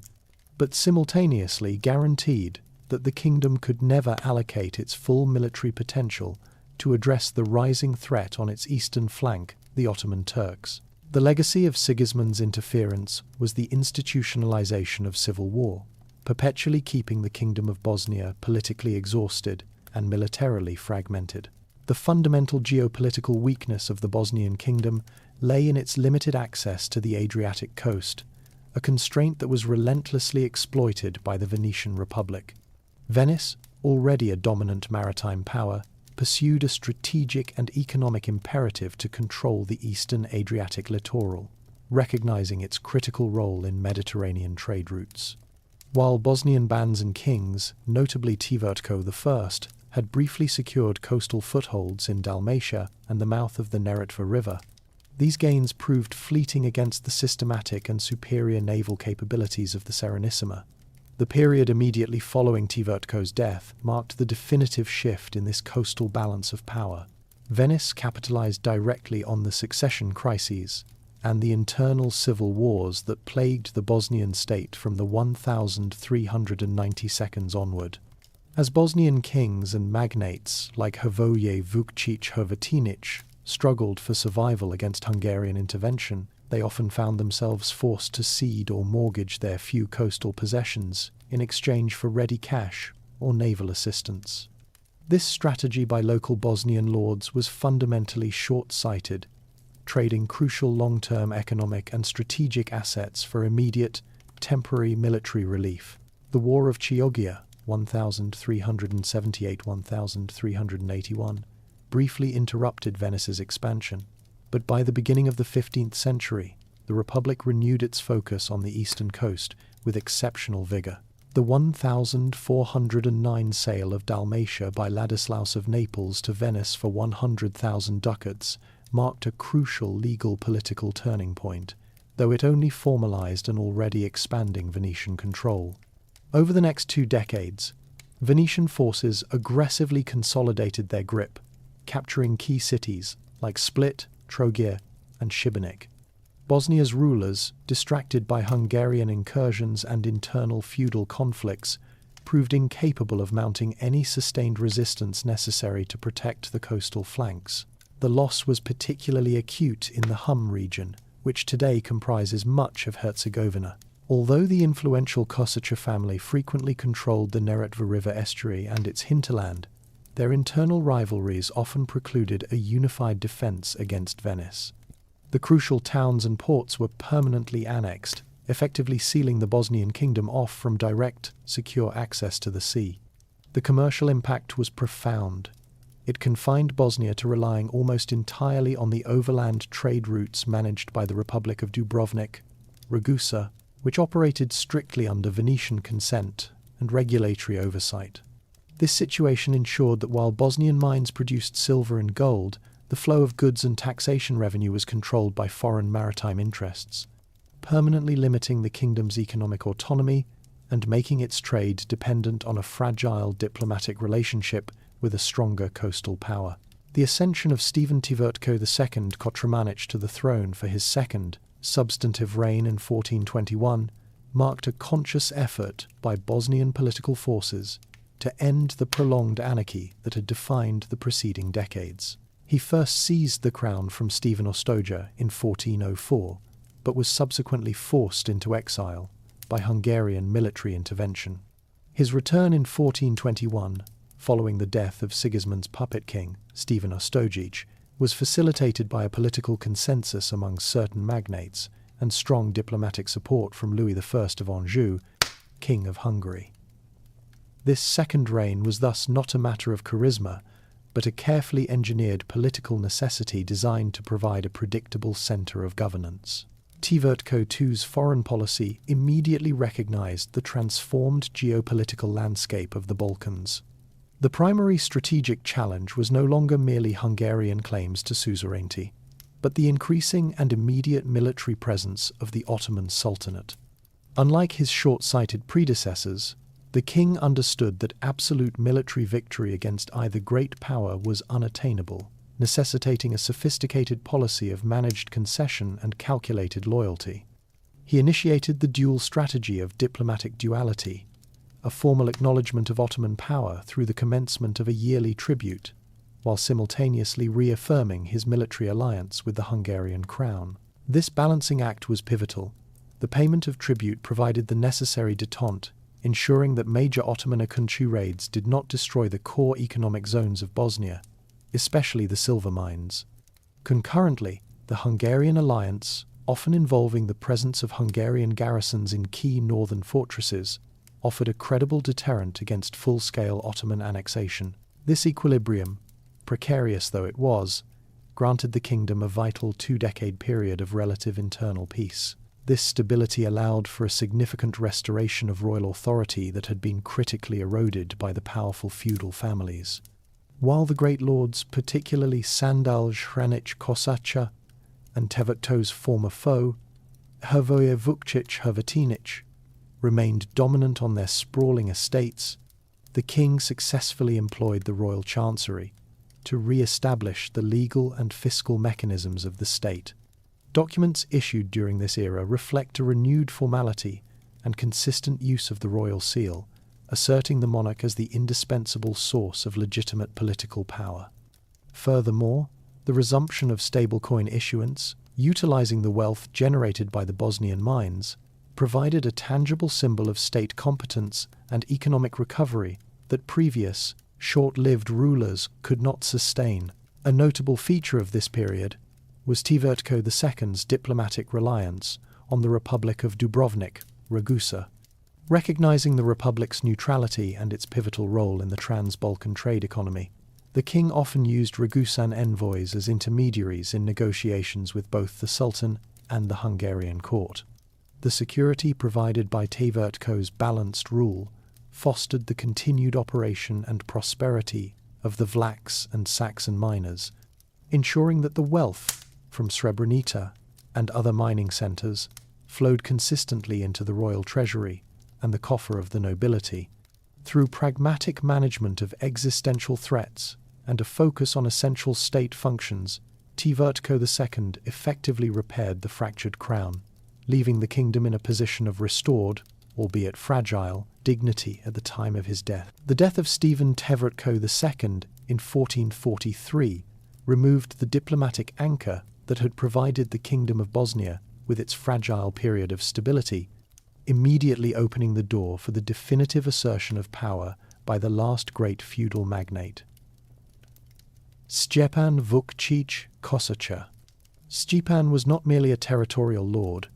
but simultaneously guaranteed that the kingdom could never allocate its full military potential to address the rising threat on its eastern flank, the Ottoman Turks. The legacy of Sigismund's interference was the institutionalization of civil war, perpetually keeping the Kingdom of Bosnia politically exhausted and militarily fragmented. The fundamental geopolitical weakness of the Bosnian kingdom lay in its limited access to the Adriatic coast, a constraint that was relentlessly exploited by the Venetian Republic. Venice, already a dominant maritime power, pursued a strategic and economic imperative to control the eastern Adriatic littoral, recognizing its critical role in Mediterranean trade routes. While Bosnian bands and kings, notably Tvrtko I, had briefly secured coastal footholds in Dalmatia and the mouth of the Neretva River, these gains proved fleeting against the systematic and superior naval capabilities of the Serenissima. The period immediately following Tvrtko's death marked the definitive shift in this coastal balance of power. Venice capitalized directly on the succession crises and the internal civil wars that plagued the Bosnian state from the 1392 onward. As Bosnian kings and magnates like Hrvoje Vukčić Hrvatinić struggled for survival against Hungarian intervention, they often found themselves forced to cede or mortgage their few coastal possessions in exchange for ready cash or naval assistance. This strategy by local Bosnian lords was fundamentally short-sighted, trading crucial long-term economic and strategic assets for immediate, temporary military relief. The War of Chioggia, 1378–1381, briefly interrupted Venice's expansion, but by the beginning of the 15th century, the Republic renewed its focus on the eastern coast with exceptional vigor. The 1409 sale of Dalmatia by Ladislaus of Naples to Venice for 100,000 ducats marked a crucial legal-political turning point, though it only formalized an already expanding Venetian control. Over the next 2 decades, Venetian forces aggressively consolidated their grip, capturing key cities like Split, Trogir, and Šibenik. Bosnia's rulers, distracted by Hungarian incursions and internal feudal conflicts, proved incapable of mounting any sustained resistance necessary to protect the coastal flanks. The loss was particularly acute in the Hum region, which today comprises much of Herzegovina. Although the influential Kosacha family frequently controlled the Neretva River estuary and its hinterland, their internal rivalries often precluded a unified defense against Venice. The crucial towns and ports were permanently annexed, effectively sealing the Bosnian kingdom off from direct, secure access to the sea. The commercial impact was profound. It confined Bosnia to relying almost entirely on the overland trade routes managed by the Republic of Dubrovnik, Ragusa, which operated strictly under Venetian consent and regulatory oversight. This situation ensured that while Bosnian mines produced silver and gold, the flow of goods and taxation revenue was controlled by foreign maritime interests, permanently limiting the kingdom's economic autonomy and making its trade dependent on a fragile diplomatic relationship with a stronger coastal power. The ascension of Stephen Tvrtko II Kotromanić to the throne for his second, substantive reign in 1421 marked a conscious effort by Bosnian political forces to end the prolonged anarchy that had defined the preceding decades. He first seized the crown from Stephen Ostoja in 1404, but was subsequently forced into exile by Hungarian military intervention. His return in 1421, following the death of Sigismund's puppet king, Stephen Ostojic, was facilitated by a political consensus among certain magnates and strong diplomatic support from Louis I of Anjou, King of Hungary. This second reign was thus not a matter of charisma, but a carefully engineered political necessity designed to provide a predictable centre of governance. Tvrtko II's foreign policy immediately recognized the transformed geopolitical landscape of the Balkans. The primary strategic challenge was no longer merely Hungarian claims to suzerainty, but the increasing and immediate military presence of the Ottoman Sultanate. Unlike his short-sighted predecessors, the king understood that absolute military victory against either great power was unattainable, necessitating a sophisticated policy of managed concession and calculated loyalty. He initiated the dual strategy of diplomatic duality, a formal acknowledgement of Ottoman power through the commencement of a yearly tribute, while simultaneously reaffirming his military alliance with the Hungarian crown. This balancing act was pivotal. The payment of tribute provided the necessary détente, ensuring that major Ottoman Akunci raids did not destroy the core economic zones of Bosnia, especially the silver mines. Concurrently, the Hungarian alliance, often involving the presence of Hungarian garrisons in key northern fortresses, offered a credible deterrent against full-scale Ottoman annexation. This equilibrium, precarious though it was, granted the kingdom a vital two-decade period of relative internal peace. This stability allowed for a significant restoration of royal authority that had been critically eroded by the powerful feudal families. While the great lords, particularly Sandal Srebrenica Kosacha and Tvrtko's former foe, Hrvoje Vukčić Hrvatinić, remained dominant on their sprawling estates, the king successfully employed the royal chancery to re-establish the legal and fiscal mechanisms of the state. Documents issued during this era reflect a renewed formality and consistent use of the royal seal, asserting the monarch as the indispensable source of legitimate political power. Furthermore, the resumption of stable coin issuance, utilizing the wealth generated by the Bosnian mines, provided a tangible symbol of state competence and economic recovery that previous, short-lived rulers could not sustain. A notable feature of this period was Tvrtko II's diplomatic reliance on the Republic of Dubrovnik, Ragusa. Recognizing the Republic's neutrality and its pivotal role in the trans-Balkan trade economy, the king often used Ragusan envoys as intermediaries in negotiations with both the Sultan and the Hungarian court. The security provided by Tvrtko's balanced rule fostered the continued operation and prosperity of the Vlachs and Saxon miners, ensuring that the wealth from Srebrenica and other mining centers flowed consistently into the royal treasury and the coffer of the nobility. Through pragmatic management of existential threats and a focus on essential state functions, Tvrtko II effectively repaired the fractured crown, leaving the kingdom in a position of restored, albeit fragile, dignity at the time of his death. The death of Stephen Tvrtko II in 1443 removed the diplomatic anchor that had provided the Kingdom of Bosnia with its fragile period of stability, immediately opening the door for the definitive assertion of power by the last great feudal magnate. Stjepan Vukčić Kosacha. Stjepan was not merely a territorial lord,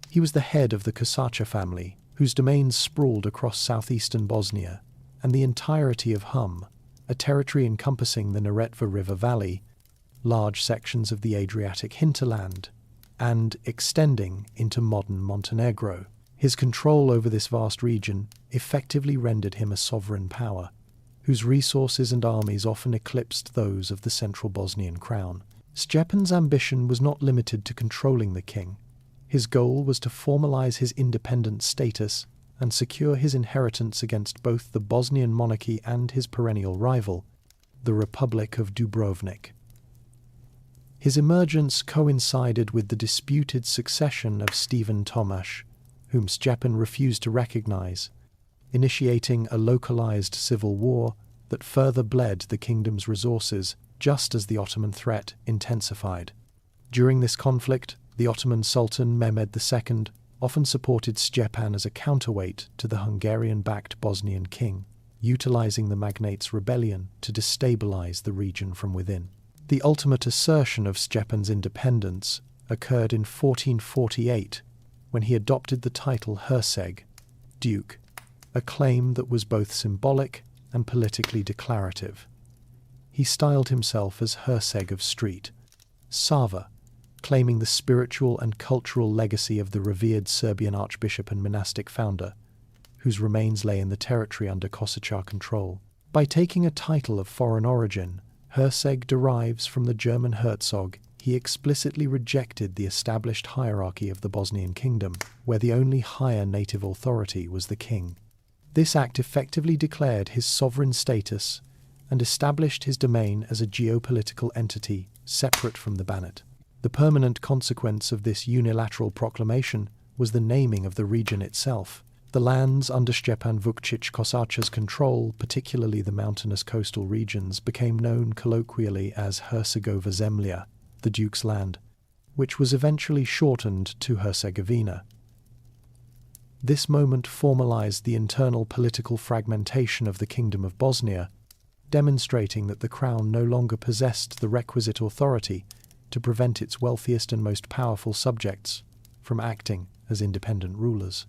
he was the head of the Kosacha family, whose domains sprawled across southeastern Bosnia and the entirety of Hum, a territory encompassing the Neretva River Valley, large sections of the Adriatic hinterland, and extending into modern Montenegro. His control over this vast region effectively rendered him a sovereign power, whose resources and armies often eclipsed those of the central Bosnian crown. Stjepan's ambition was not limited to controlling the king. His goal was to formalize his independent status and secure his inheritance against both the Bosnian monarchy and his perennial rival, the Republic of Dubrovnik. His emergence coincided with the disputed succession of Stephen Tomasz, whom Stjepan refused to recognize, initiating a localized civil war that further bled the kingdom's resources just as the Ottoman threat intensified. During this conflict, the Ottoman Sultan Mehmed II often supported Stjepan as a counterweight to the Hungarian-backed Bosnian king, utilizing the magnate's rebellion to destabilize the region from within. The ultimate assertion of Stjepan's independence occurred in 1448, when he adopted the title Herceg, Duke, a claim that was both symbolic and politically declarative. He styled himself as Herceg of Street, Sava, claiming the spiritual and cultural legacy of the revered Serbian archbishop and monastic founder, whose remains lay in the territory under Kosačar control. By taking a title of foreign origin, Herceg derives from the German Herzog. He explicitly rejected the established hierarchy of the Bosnian kingdom, where the only higher native authority was the king. This act effectively declared his sovereign status and established his domain as a geopolitical entity separate from the Banate. The permanent consequence of this unilateral proclamation was the naming of the region itself. The lands under Stjepan Vukčić Kosačar's control, particularly the mountainous coastal regions, became known colloquially as Hercegova Zemlja, the Duke's land, which was eventually shortened to Herzegovina. This moment formalized the internal political fragmentation of the Kingdom of Bosnia, demonstrating that the crown no longer possessed the requisite authority to prevent its wealthiest and most powerful subjects from acting as independent rulers.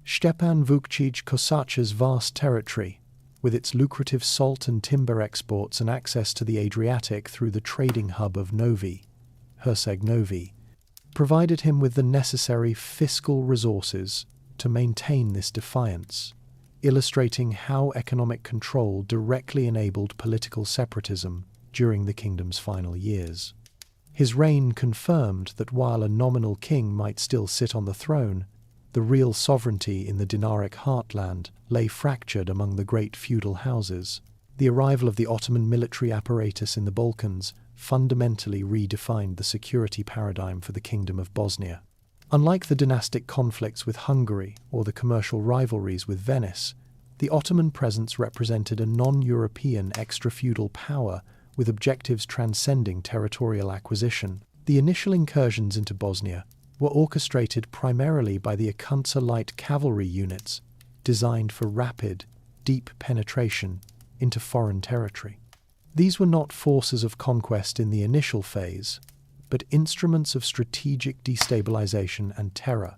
Stjepan Vukčić Kosačar's vast territory, with its lucrative salt and timber exports and access to the Adriatic through the trading hub of Novi, Herceg Novi, provided him with the necessary fiscal resources to maintain this defiance, illustrating how economic control directly enabled political separatism during the kingdom's final years. His reign confirmed that while a nominal king might still sit on the throne, the real sovereignty in the Dinaric heartland lay fractured among the great feudal houses. The arrival of the Ottoman military apparatus in the Balkans fundamentally redefined the security paradigm for the Kingdom of Bosnia. Unlike the dynastic conflicts with Hungary or the commercial rivalries with Venice, the Ottoman presence represented a non-European extra-feudal power with objectives transcending territorial acquisition. The initial incursions into Bosnia were orchestrated primarily by the Akunca light cavalry units, designed for rapid, deep penetration into foreign territory. These were not forces of conquest in the initial phase, but instruments of strategic destabilization and terror.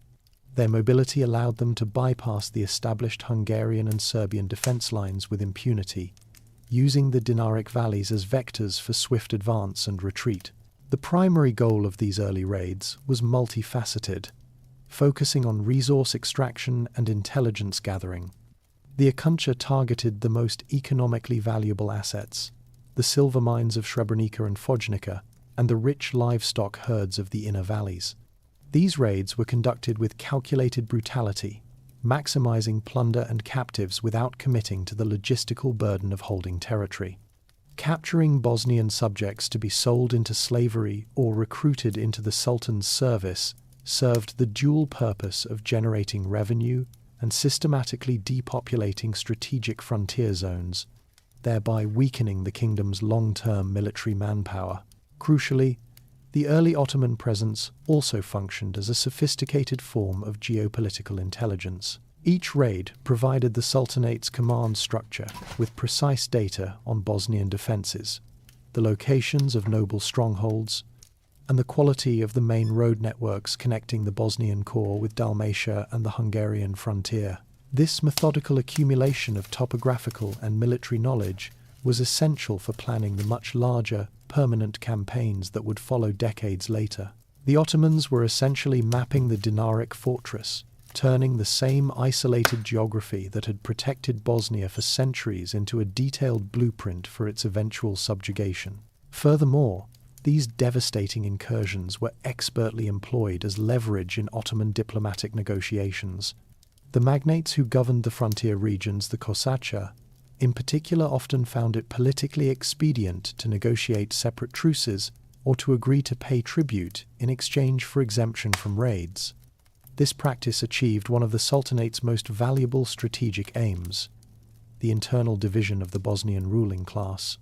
Their mobility allowed them to bypass the established Hungarian and Serbian defense lines with impunity, using the Dinaric valleys as vectors for swift advance and retreat. The primary goal of these early raids was multifaceted, focusing on resource extraction and intelligence gathering. The Akunca targeted the most economically valuable assets, the silver mines of Srebrenica and Fojnica, and the rich livestock herds of the inner valleys. These raids were conducted with calculated brutality, maximizing plunder and captives without committing to the logistical burden of holding territory. Capturing Bosnian subjects to be sold into slavery or recruited into the Sultan's service served the dual purpose of generating revenue and systematically depopulating strategic frontier zones, thereby weakening the kingdom's long-term military manpower. Crucially, the early Ottoman presence also functioned as a sophisticated form of geopolitical intelligence. Each raid provided the Sultanate's command structure with precise data on Bosnian defences, the locations of noble strongholds, and the quality of the main road networks connecting the Bosnian core with Dalmatia and the Hungarian frontier. This methodical accumulation of topographical and military knowledge was essential for planning the much larger, permanent campaigns that would follow decades later. The Ottomans were essentially mapping the Dinaric fortress, turning the same isolated geography that had protected Bosnia for centuries into a detailed blueprint for its eventual subjugation. Furthermore, these devastating incursions were expertly employed as leverage in Ottoman diplomatic negotiations. The magnates who governed the frontier regions, the Kosačar, in particular, often found it politically expedient to negotiate separate truces or to agree to pay tribute in exchange for exemption from raids. This practice achieved one of the Sultanate's most valuable strategic aims, the internal division of the Bosnian ruling class.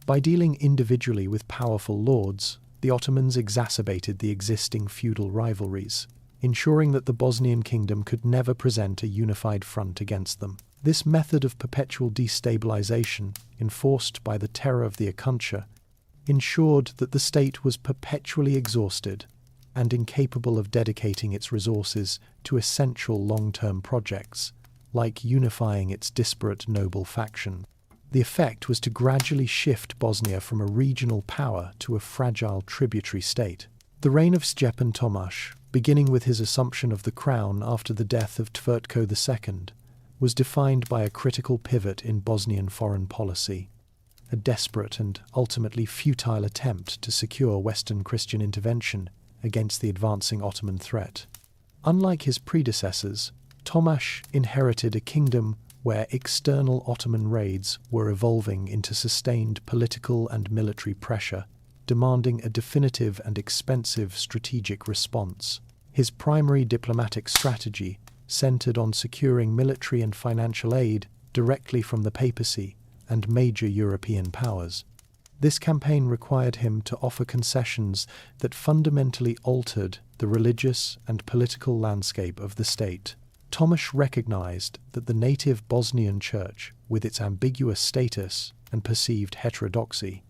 By dealing individually with powerful lords, the Ottomans exacerbated the existing feudal rivalries, ensuring that the Bosnian kingdom could never present a unified front against them. This method of perpetual destabilization, enforced by the terror of the Akunca, ensured that the state was perpetually exhausted and incapable of dedicating its resources to essential long-term projects, like unifying its disparate noble faction. The effect was to gradually shift Bosnia from a regional power to a fragile tributary state. The reign of Stjepan Tomasz, beginning with his assumption of the crown after the death of Tvrtko II, was defined by a critical pivot in Bosnian foreign policy, a desperate and ultimately futile attempt to secure Western Christian intervention against the advancing Ottoman threat. Unlike his predecessors, Tomasz inherited a kingdom where external Ottoman raids were evolving into sustained political and military pressure, demanding a definitive and expensive strategic response. His primary diplomatic strategy centered on securing military and financial aid directly from the papacy and major European powers. This campaign required him to offer concessions that fundamentally altered the religious and political landscape of the state. Tomasz recognized that the native Bosnian Church, with its ambiguous status and perceived heterodoxy,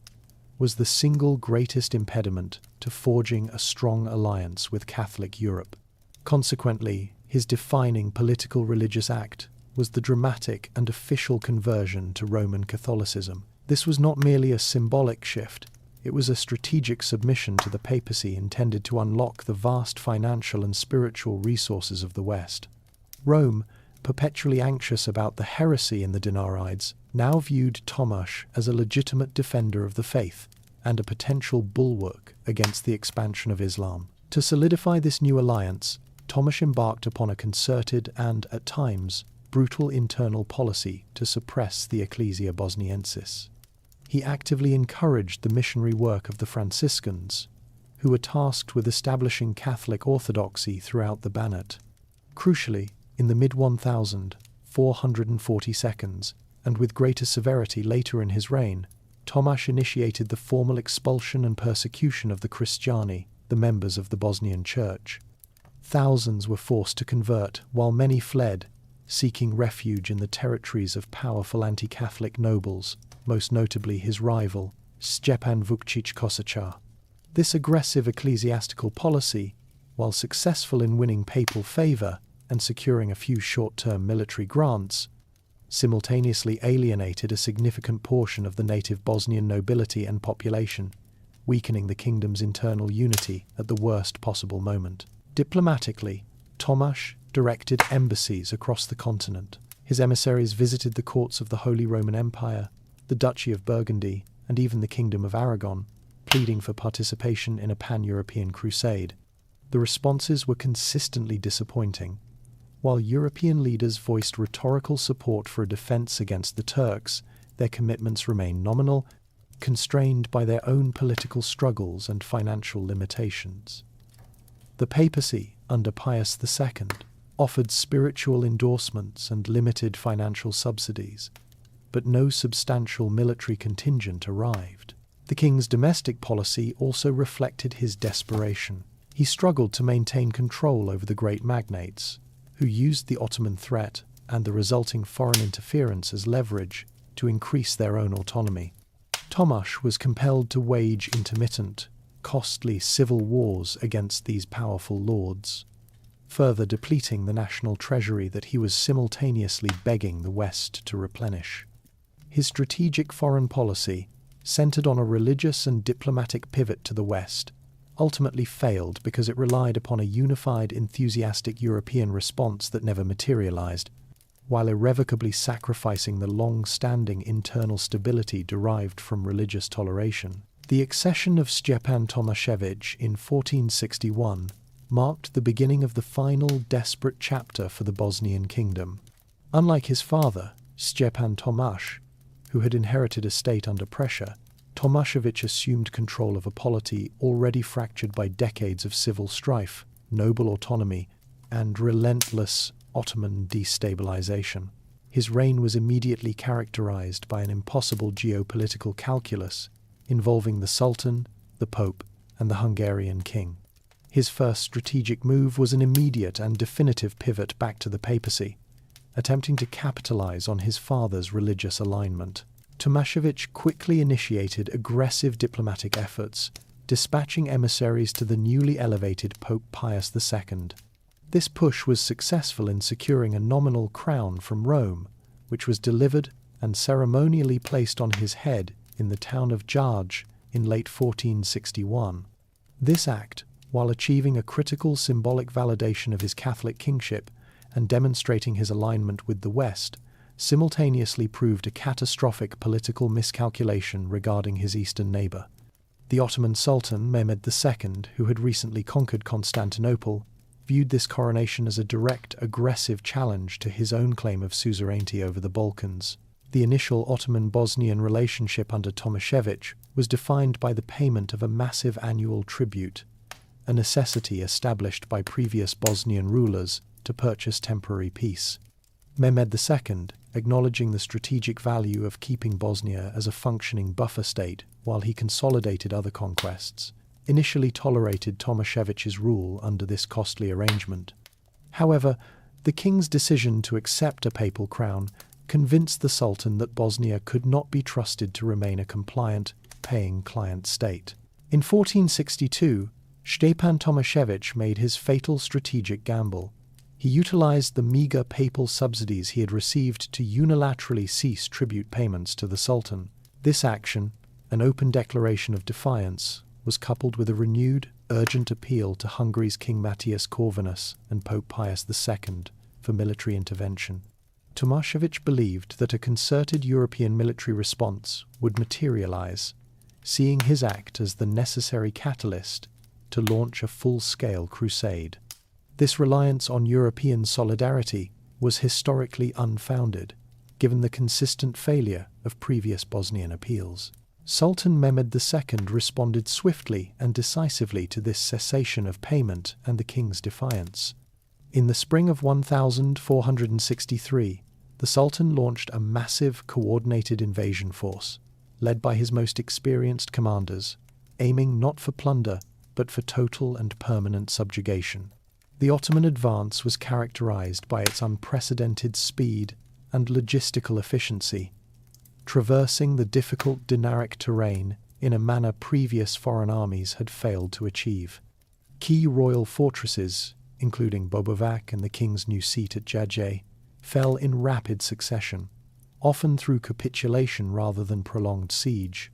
was the single greatest impediment to forging a strong alliance with Catholic Europe. Consequently, his defining political religious act was the dramatic and official conversion to Roman Catholicism. This was not merely a symbolic shift, it was a strategic submission to the papacy intended to unlock the vast financial and spiritual resources of the West. Rome, perpetually anxious about the heresy in the Dinarides, now viewed Tomasz as a legitimate defender of the faith and a potential bulwark against the expansion of Islam. To solidify this new alliance, Tomasz embarked upon a concerted and, at times, brutal internal policy to suppress the Ecclesia Bosniensis. He actively encouraged the missionary work of the Franciscans, who were tasked with establishing Catholic orthodoxy throughout the Banate. Crucially, in the mid-1442s, and with greater severity later in his reign, Tomasz initiated the formal expulsion and persecution of the Christiani, the members of the Bosnian Church. Thousands were forced to convert, while many fled, seeking refuge in the territories of powerful anti-Catholic nobles, most notably his rival, Stjepan Vukčić Kosačar. This aggressive ecclesiastical policy, while successful in winning papal favour and securing a few short-term military grants, simultaneously alienated a significant portion of the native Bosnian nobility and population, weakening the kingdom's internal unity at the worst possible moment. Diplomatically, Tomasz directed embassies across the continent. His emissaries visited the courts of the Holy Roman Empire, the Duchy of Burgundy, and even the Kingdom of Aragon, pleading for participation in a pan-European crusade. The responses were consistently disappointing. While European leaders voiced rhetorical support for a defense against the Turks, their commitments remained nominal, constrained by their own political struggles and financial limitations. The papacy, under Pius II, offered spiritual endorsements and limited financial subsidies, but no substantial military contingent arrived. The king's domestic policy also reflected his desperation. He struggled to maintain control over the great magnates, who used the Ottoman threat and the resulting foreign interference as leverage to increase their own autonomy. Tomasz was compelled to wage intermittent, costly civil wars against these powerful lords, further depleting the national treasury that he was simultaneously begging the West to replenish. His strategic foreign policy, centered on a religious and diplomatic pivot to the West, ultimately failed because it relied upon a unified, enthusiastic European response that never materialized, while irrevocably sacrificing the long-standing internal stability derived from religious toleration. The accession of Stjepan Tomašević in 1461 marked the beginning of the final desperate chapter for the Bosnian kingdom. Unlike his father, Stjepan Tomasz, who had inherited a state under pressure, Tomašević assumed control of a polity already fractured by decades of civil strife, noble autonomy, and relentless Ottoman destabilization. His reign was immediately characterized by an impossible geopolitical calculus involving the Sultan, the Pope, and the Hungarian king. His first strategic move was an immediate and definitive pivot back to the papacy, attempting to capitalize on his father's religious alignment. Tomašević quickly initiated aggressive diplomatic efforts, dispatching emissaries to the newly elevated Pope Pius II. This push was successful in securing a nominal crown from Rome, which was delivered and ceremonially placed on his head in the town of Jarj in late 1461. This act, while achieving a critical symbolic validation of his Catholic kingship and demonstrating his alignment with the West, simultaneously proved a catastrophic political miscalculation regarding his eastern neighbour. The Ottoman Sultan Mehmed II, who had recently conquered Constantinople, viewed this coronation as a direct, aggressive challenge to his own claim of suzerainty over the Balkans. The initial Ottoman-Bosnian relationship under Tomašević was defined by the payment of a massive annual tribute, a necessity established by previous Bosnian rulers to purchase temporary peace. Mehmed II, acknowledging the strategic value of keeping Bosnia as a functioning buffer state while he consolidated other conquests, initially tolerated Tomašević's rule under this costly arrangement. However, the king's decision to accept a papal crown convinced the Sultan that Bosnia could not be trusted to remain a compliant, paying client state. In 1462, Stjepan Tomašević made his fatal strategic gamble. He utilized the meager papal subsidies he had received to unilaterally cease tribute payments to the Sultan. This action, an open declaration of defiance, was coupled with a renewed, urgent appeal to Hungary's King Matthias Corvinus and Pope Pius II for military intervention. Tomašević believed that a concerted European military response would materialize, seeing his act as the necessary catalyst to launch a full-scale crusade. This reliance on European solidarity was historically unfounded, given the consistent failure of previous Bosnian appeals. Sultan Mehmed II responded swiftly and decisively to this cessation of payment and the king's defiance. In the spring of 1463, the Sultan launched a massive coordinated invasion force, led by his most experienced commanders, aiming not for plunder but for total and permanent subjugation. The Ottoman advance was characterized by its unprecedented speed and logistical efficiency, traversing the difficult Dinaric terrain in a manner previous foreign armies had failed to achieve. Key royal fortresses, including Bogomilism and the king's new seat at Jajce, fell in rapid succession, often through capitulation rather than prolonged siege,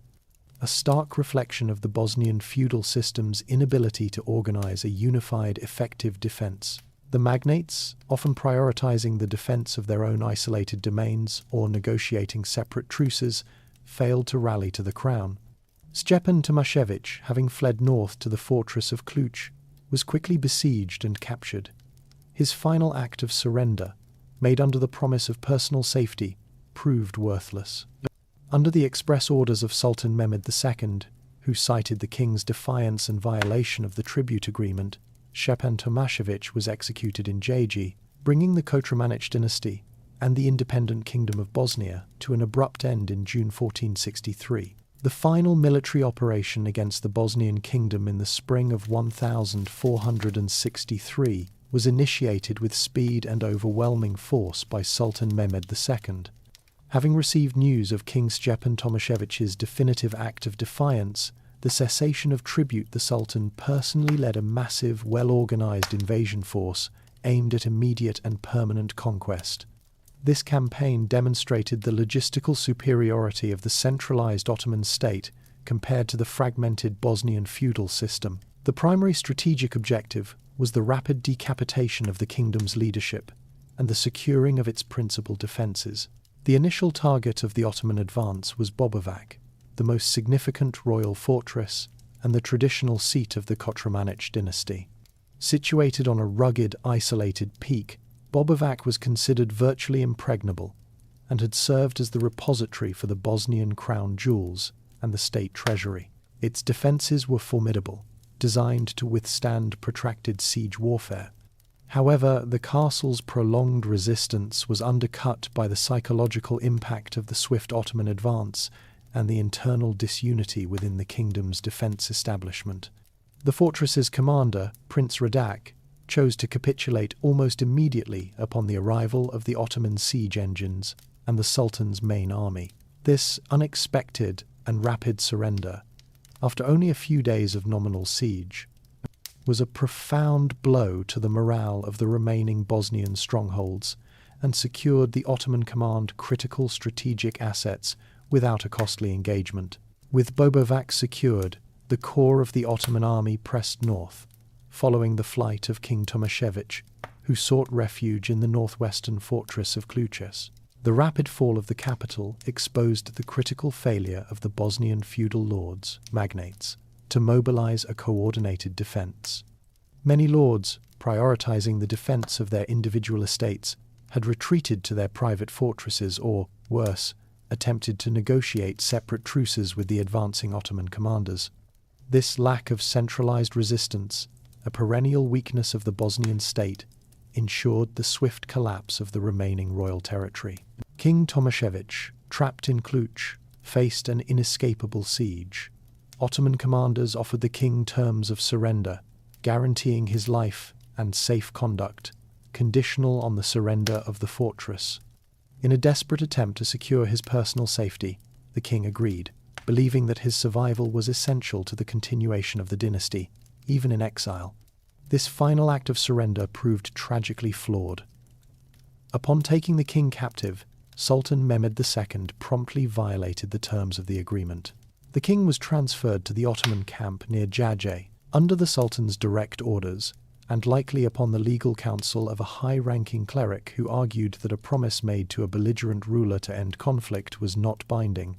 a stark reflection of the Bosnian feudal system's inability to organize a unified, effective defense. The magnates, often prioritizing the defense of their own isolated domains or negotiating separate truces, failed to rally to the crown. Stjepan Tomašević, having fled north to the fortress of Cluj, was quickly besieged and captured. His final act of surrender, made under the promise of personal safety, proved worthless. Under the express orders of Sultan Mehmed II, who cited the king's defiance and violation of the tribute agreement, Stjepan Tomašević was executed in Jajce, bringing the Kotromanić dynasty and the independent Kingdom of Bosnia to an abrupt end in June 1463. The final military operation against the Bosnian kingdom in the spring of 1463 was initiated with speed and overwhelming force by Sultan Mehmed II. Having received news of King Stjepan Tomašević's definitive act of defiance, the cessation of tribute, the Sultan personally led a massive, well-organized invasion force aimed at immediate and permanent conquest. This campaign demonstrated the logistical superiority of the centralized Ottoman state compared to the fragmented Bosnian feudal system. The primary strategic objective was the rapid decapitation of the kingdom's leadership and the securing of its principal defenses. The initial target of the Ottoman advance was Bogomilism, the most significant royal fortress and the traditional seat of the Kotromanić dynasty. Situated on a rugged, isolated peak, Bogomilism was considered virtually impregnable and had served as the repository for the Bosnian crown jewels and the state treasury. Its defenses were formidable, designed to withstand protracted siege warfare. However, the castle's prolonged resistance was undercut by the psychological impact of the swift Ottoman advance and the internal disunity within the kingdom's defense establishment. The fortress's commander, Prince Radak, chose to capitulate almost immediately upon the arrival of the Ottoman siege engines and the Sultan's main army. This unexpected and rapid surrender, after only a few days of nominal siege, was a profound blow to the morale of the remaining Bosnian strongholds and secured the Ottoman command critical strategic assets without a costly engagement. With Bogomilism secured, the core of the Ottoman army pressed north, following the flight of King Tomašević, who sought refuge in the northwestern fortress of Klučec. The rapid fall of the capital exposed the critical failure of the Bosnian feudal lords, magnates, to mobilize a coordinated defense. Many lords, prioritizing the defense of their individual estates, had retreated to their private fortresses or, worse, attempted to negotiate separate truces with the advancing Ottoman commanders. This lack of centralized resistance, a perennial weakness of the Bosnian state, ensured the swift collapse of the remaining royal territory. King Tomašević, trapped in Kluč, faced an inescapable siege. Ottoman commanders offered the king terms of surrender, guaranteeing his life and safe conduct, conditional on the surrender of the fortress. In a desperate attempt to secure his personal safety, the king agreed, believing that his survival was essential to the continuation of the dynasty, even in exile. This final act of surrender proved tragically flawed. Upon taking the king captive, Sultan Mehmed II promptly violated the terms of the agreement. The king was transferred to the Ottoman camp near Đađ, under the Sultan's direct orders, and likely upon the legal counsel of a high-ranking cleric who argued that a promise made to a belligerent ruler to end conflict was not binding.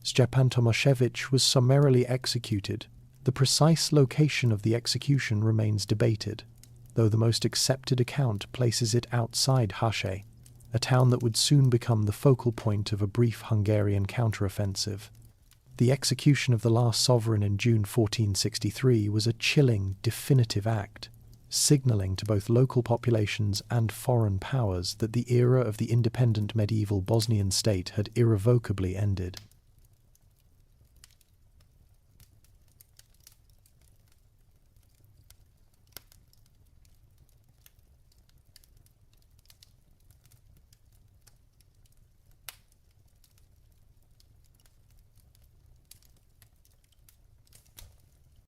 Stjepan Tomašević was summarily executed. The precise location of the execution remains debated, though the most accepted account places it outside Haše, a town that would soon become the focal point of a brief Hungarian counteroffensive. The execution of the last sovereign in June 1463 was a chilling, definitive act, signalling to both local populations and foreign powers that the era of the independent medieval Bosnian state had irrevocably ended.